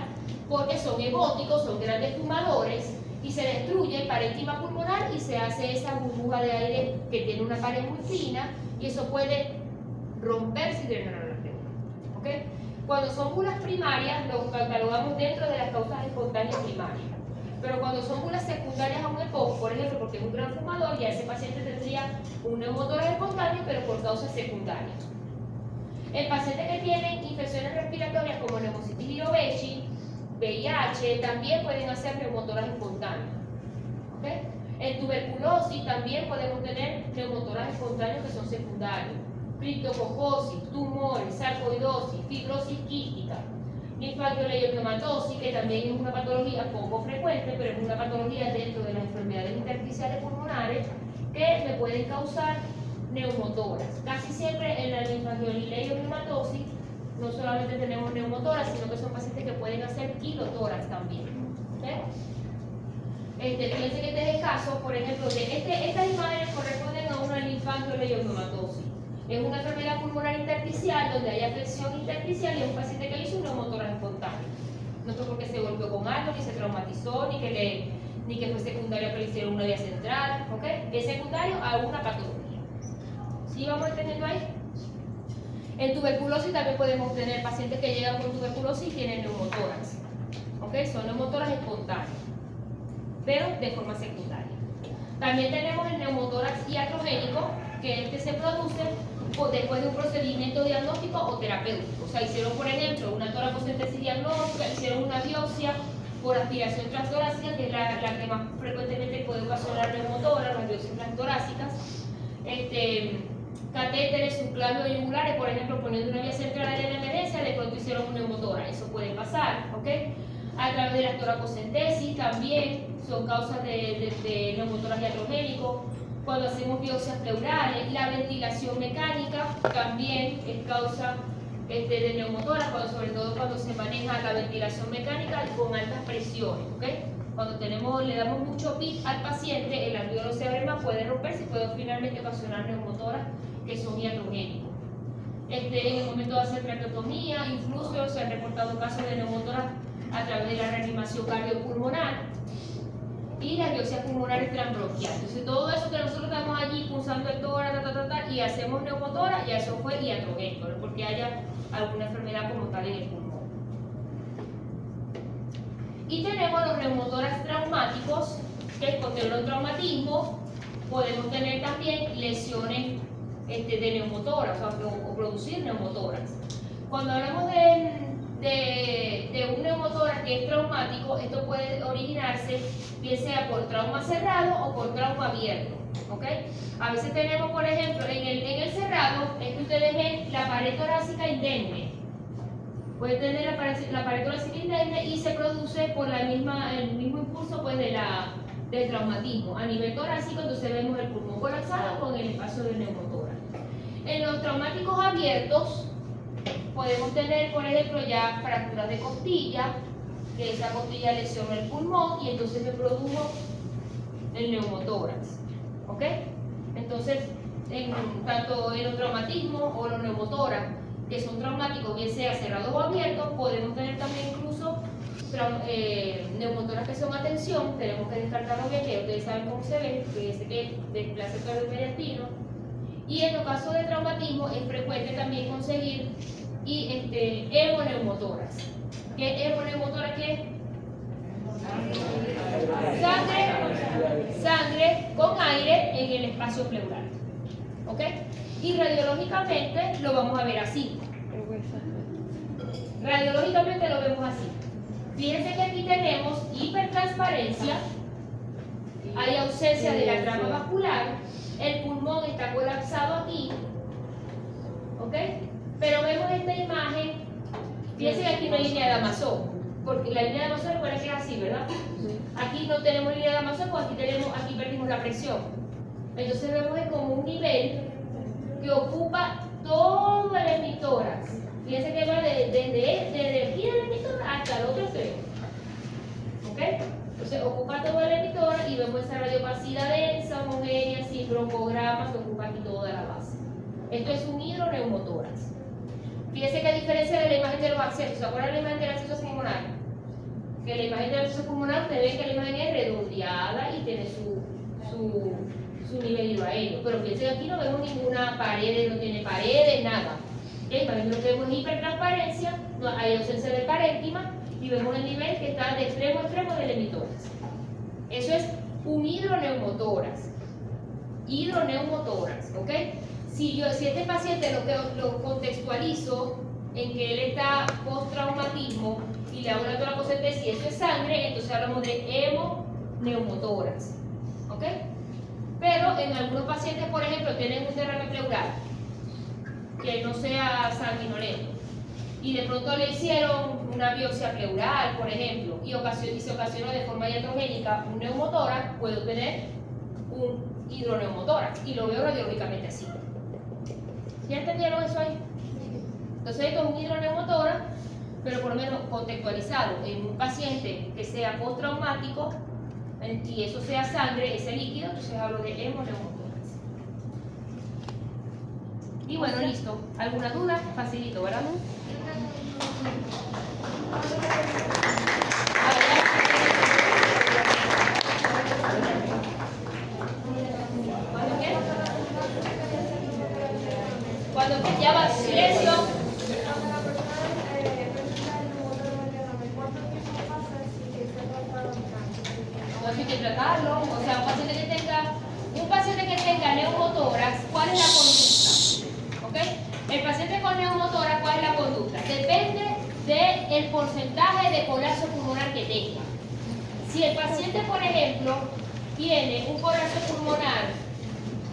porque son hemóticos, son grandes fumadores, y se destruye el parénquima pulmonar y se hace esa burbuja de aire que tiene una pared muy fina, y eso puede romperse y drenar la pleura. ¿Okay? Cuando son bulas primarias, lo catalogamos dentro de las causas espontáneas primarias. Pero cuando son bulas secundarias a un EPOC, por ejemplo, porque es un gran fumador, ya ese paciente tendría un neumotoras espontáneo, pero por causas secundarias. El paciente que tiene infecciones respiratorias como neumocitis virovechi, VIH, también pueden hacer neumotoras espontáneas. ¿Okay? En tuberculosis también podemos tener neumotoras espontáneas que son secundarios. Criptococosis, tumores, sarcoidosis, fibrosis quística, linfangioleucomiomatosis, que también es una patología poco frecuente, pero es una patología dentro de las enfermedades intersticiales pulmonares que me pueden causar neumotoras. Casi siempre en la linfangioleucomiomatosis no solamente tenemos neumotoras, sino que son pacientes que pueden hacer kilotoras también. ¿Okay? Fíjense que este es el caso, por ejemplo, de estas imágenes corresponden a una linfangioleucomiomatosis. Es una enfermedad pulmonar intersticial donde hay afección intersticial y es un paciente que hizo una neumotoras espontánea. No fue porque se golpeó con algo, ni se traumatizó, ni que fue secundario que le hicieron una vía central. ¿Okay? Es secundario a una patología. ¿Sí vamos entendiendo ahí? En tuberculosis también podemos tener pacientes que llegan con tuberculosis y tienen neumotoras. ¿Okay? Son neumotoras espontáneas, pero de forma secundaria. También tenemos el neumotórax iatrogénico, que se produce después de un procedimiento diagnóstico o terapéutico. O sea, hicieron, por ejemplo, una toracocentesis diagnóstica, hicieron una biopsia por aspiración transtorácica, que es la que más frecuentemente puede ocasionar neumotoras, las biopsias transtorácicas. Catéteres subclavio-yugulares, por ejemplo, poniendo una vía central de emergencia, de pronto hicieron una neumotora. Eso puede pasar, ¿ok? A través de la toracocentesis también son causas de neumotoras iatrogénicos. Cuando hacemos biopsias pleurales, la ventilación mecánica también es causa de neumotoras, sobre todo cuando se maneja la ventilación mecánica con altas presiones, ¿ok? Cuando le damos mucho PIB al paciente, el alveolo se abre más, puede romperse y puede finalmente ocasionar neumotoras que son iatrogénicos. En el momento de hacer traqueotomía, incluso se han reportado casos de neumotoras a través de la reanimación cardiopulmonar y las biopsias pulmonares transbronquiales. Entonces, todo eso que nosotros estamos allí pulsando el tórax y hacemos neumotora, ya eso fue iatrogénico, no porque haya alguna enfermedad como tal en el pulmón. Y tenemos los neumotórax traumáticos, que es contener un traumatismo. Podemos tener también lesiones de neumotórax, o producir neumotórax. Cuando hablamos de un neumotórax que es traumático, esto puede originarse bien sea por trauma cerrado o por trauma abierto. ¿Ok? A veces tenemos, por ejemplo, en el cerrado, es que ustedes ven la pared torácica indemne. Puede tener la pared torácica indemne y se produce por el mismo impulso pues, del traumatismo. A nivel torácico, entonces vemos el pulmón colapsado con el espacio del neumotórax. En los traumáticos abiertos, podemos tener, por ejemplo, ya fracturas de costilla, que esa costilla lesiona el pulmón y entonces se produjo el neumotórax. ¿Ok? Entonces, tanto en los traumatismos o los neumotórax, que son traumáticos, bien sea cerrados o abiertos, podemos tener también incluso neumotórax que son a tensión. Tenemos que descartarlo bien, que ustedes saben cómo se ve, que es que desplaza todo el mediastino. Y en los casos de traumatismo es frecuente también conseguir hemoneumotórax. ¿Qué hemoneumotórax qué es? Sangre con aire en el espacio pleural. ¿Ok? Y radiológicamente lo vamos a ver así. Radiológicamente lo vemos así. Fíjense que aquí tenemos hipertransparencia, hay ausencia de la trama vascular, el pulmón está colapsado aquí, ¿ok? Pero vemos esta imagen, fíjense que aquí no hay línea de Damazón, porque la línea de Damazón recuerda que es así, ¿verdad? Aquí no tenemos línea de Damazón, porque aquí perdimos la presión. Entonces vemos es como un nivel que ocupa todo el hemitórax. Fíjense que va desde aquí del hemitórax hasta el otro extremo. ¿Ok? Entonces ocupa todo el hemitórax y vemos esa radiopacidad densa, homogénea, sin broncogramas, que ocupa aquí toda la base. Esto es un hidroneumotórax. Fíjense que a diferencia de la imagen de los accesos, ¿se acuerdan de la imagen del acceso pulmonar? Que la imagen del acceso pulmonar, ustedes ven que la imagen es redondeada y tiene su nivel hidroaéreo. Pero fíjense que aquí no vemos ninguna pared, no tiene paredes, nada. También lo que vemos es hipertransparencia, no hay ausencia del parénquima y vemos el nivel que está de extremo a extremo del hemitórax. Eso es un hidroneumotórax. Hidroneumotórax, ¿ok? Si este paciente lo contextualizo en que él está post-traumatismo y le hago una toracocentesis y eso es sangre, entonces hablamos de hemoneumotórax, ¿ok? Pero en algunos pacientes, por ejemplo, tienen un derrame pleural que no sea sanguinolento y de pronto le hicieron una biopsia pleural, por ejemplo, y se ocasionó de forma iatrogénica un neumotórax, puedo tener un hidroneumotórax y lo veo radiológicamente así. ¿Ya entendieron eso ahí? Entonces esto es un hidroneumotórax, pero por lo menos contextualizado en un paciente que sea postraumático y eso sea sangre, ese líquido, entonces hablo de hemoneumotórax. Y bueno, listo. ¿Alguna duda? Facilito, ¿verdad? ¿Cuándo qué? Cuando ya va silencio. No hay que tratarlo. O sea, un paciente que tenga neumotórax, ¿cuál es la conducta? ¿Ok? El paciente con neumotórax, ¿cuál es la conducta? Depende del porcentaje de colapso pulmonar que tenga. Si el paciente, por ejemplo, tiene un colapso pulmonar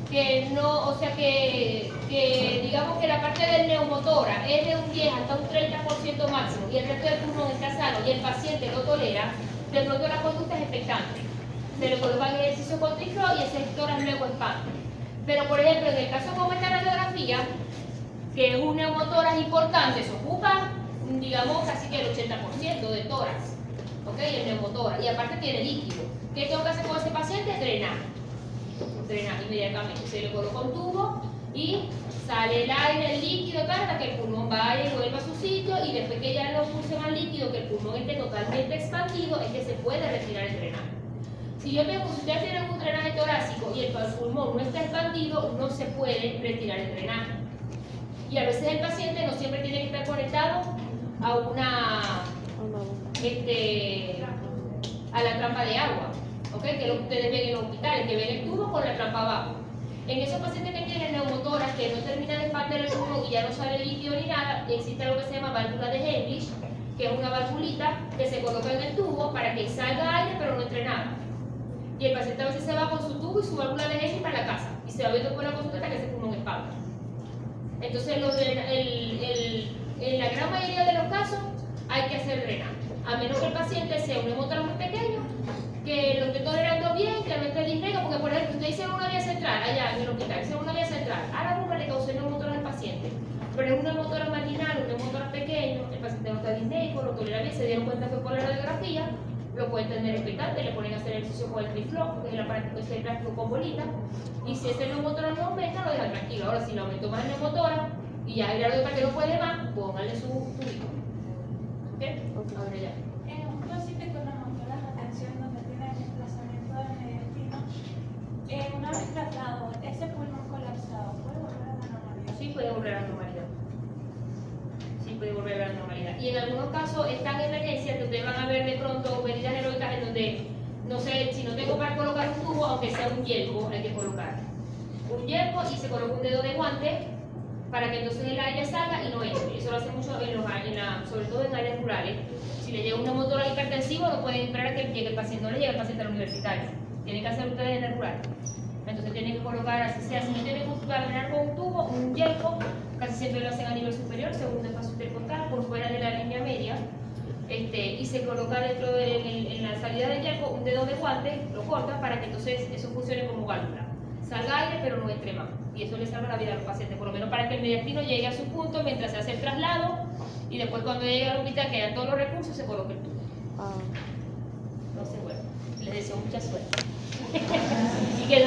que no, o sea que digamos que la parte del neumotórax es de un 10 hasta un 30% máximo y el resto del pulmón está sano y el paciente lo tolera, de pronto la conducta es expectante. Se le coloca el ejercicio contriclo y ese tórax luego expande. Pero por ejemplo, en el caso como esta radiografía, que es un neumotórax importante, se ocupa, digamos, casi que el 80% de tórax, ¿ok? El neumotórax, y aparte tiene líquido. ¿Qué tengo que hacer con ese paciente? Drenar inmediatamente. Se le coloca un tubo y sale el aire, el líquido, hasta que el pulmón vaya y vuelva a su sitio, y después que ya no pulse más líquido, que el pulmón esté totalmente expandido, es que se puede retirar el drenaje. Si ustedes tienen un drenaje torácico y el pulmón no está expandido, no se puede retirar el drenaje. Y a veces el paciente no siempre tiene que estar conectado a una a la trampa de agua, ¿ok? Que es lo que ustedes ven en los hospitales, que ven el tubo con la trampa abajo. En esos pacientes que tienen neumotoras que no terminan de expandir el pulmón y ya no sale líquido ni nada, existe lo que se llama válvula de Heimlich, que es una valvulita que se coloca en el tubo para que salga aire pero no entre nada. Y el paciente a veces se va con su tubo y su válvula de Heimlich para la casa y se va viendo por la consulta hasta que ese pulmón expanda. Entonces, en la gran mayoría de los casos hay que hacer drenaje, a menos que el paciente sea un neumotórax muy pequeño, que lo esté tolerando bien, que no esté disnega, porque por ejemplo, usted dice una vía central, allá en el hospital, dice una vía central, a la bomba le causó el neumotórax al paciente, pero es un neumotórax marginal, un neumotórax pequeño, el paciente no está disnéico, lo tolera bien, se dieron cuenta que fue por la radiografía, lo pueden tener expectante, le ponen a hacer ejercicio con el triflow, que es el aparato que se plástico con bolita, y si ese neumotórax no aumenta, lo dejan tranquilo. Ahora, si le aumentó más el neumotórax y ya el para que no puede más, pónganle su tubito. ¿Ok? Ahora ya. En un paciente con neumotoras de atención donde tiene desplazamiento del mediastino, una vez tratado, ese pulmón colapsado, ¿puede volver a la normalidad? Sí puede volver a la normalidad. Sí puede volver a la normalidad. Y en algunos casos están en emergencia que ustedes van a ver de pronto medidas heroicas en donde, no sé, si no tengo para colocar un tubo, aunque sea un yelmo, hay que colocar un yelmo y se coloca un dedo de guante para que entonces el aire salga y no entre. Eso lo hace mucho sobre todo en áreas rurales. Si le llega un neumotórax hipertensivo, no pueden esperar a que llegue el paciente, no le llegue el paciente al universitario. Tienen que hacer ustedes en el rural. Entonces tienen que colocar, así sea, si no tienen que drenar con un tubo, un yelmo, casi siempre lo hacen a nivel superior, según el paso intercostal, por fuera de la línea media, y se coloca dentro en la salida del yelmo un dedo de guante, lo corta para que entonces eso funcione como válvula. Salga aire, pero no entre más. Y eso le salva la vida a los pacientes, por lo menos para que el mediastino llegue a su punto mientras se hace el traslado y después cuando llegue al hospital, que haya todos los recursos, se coloque el tubo. Entonces, bueno, les deseo mucha suerte. Y que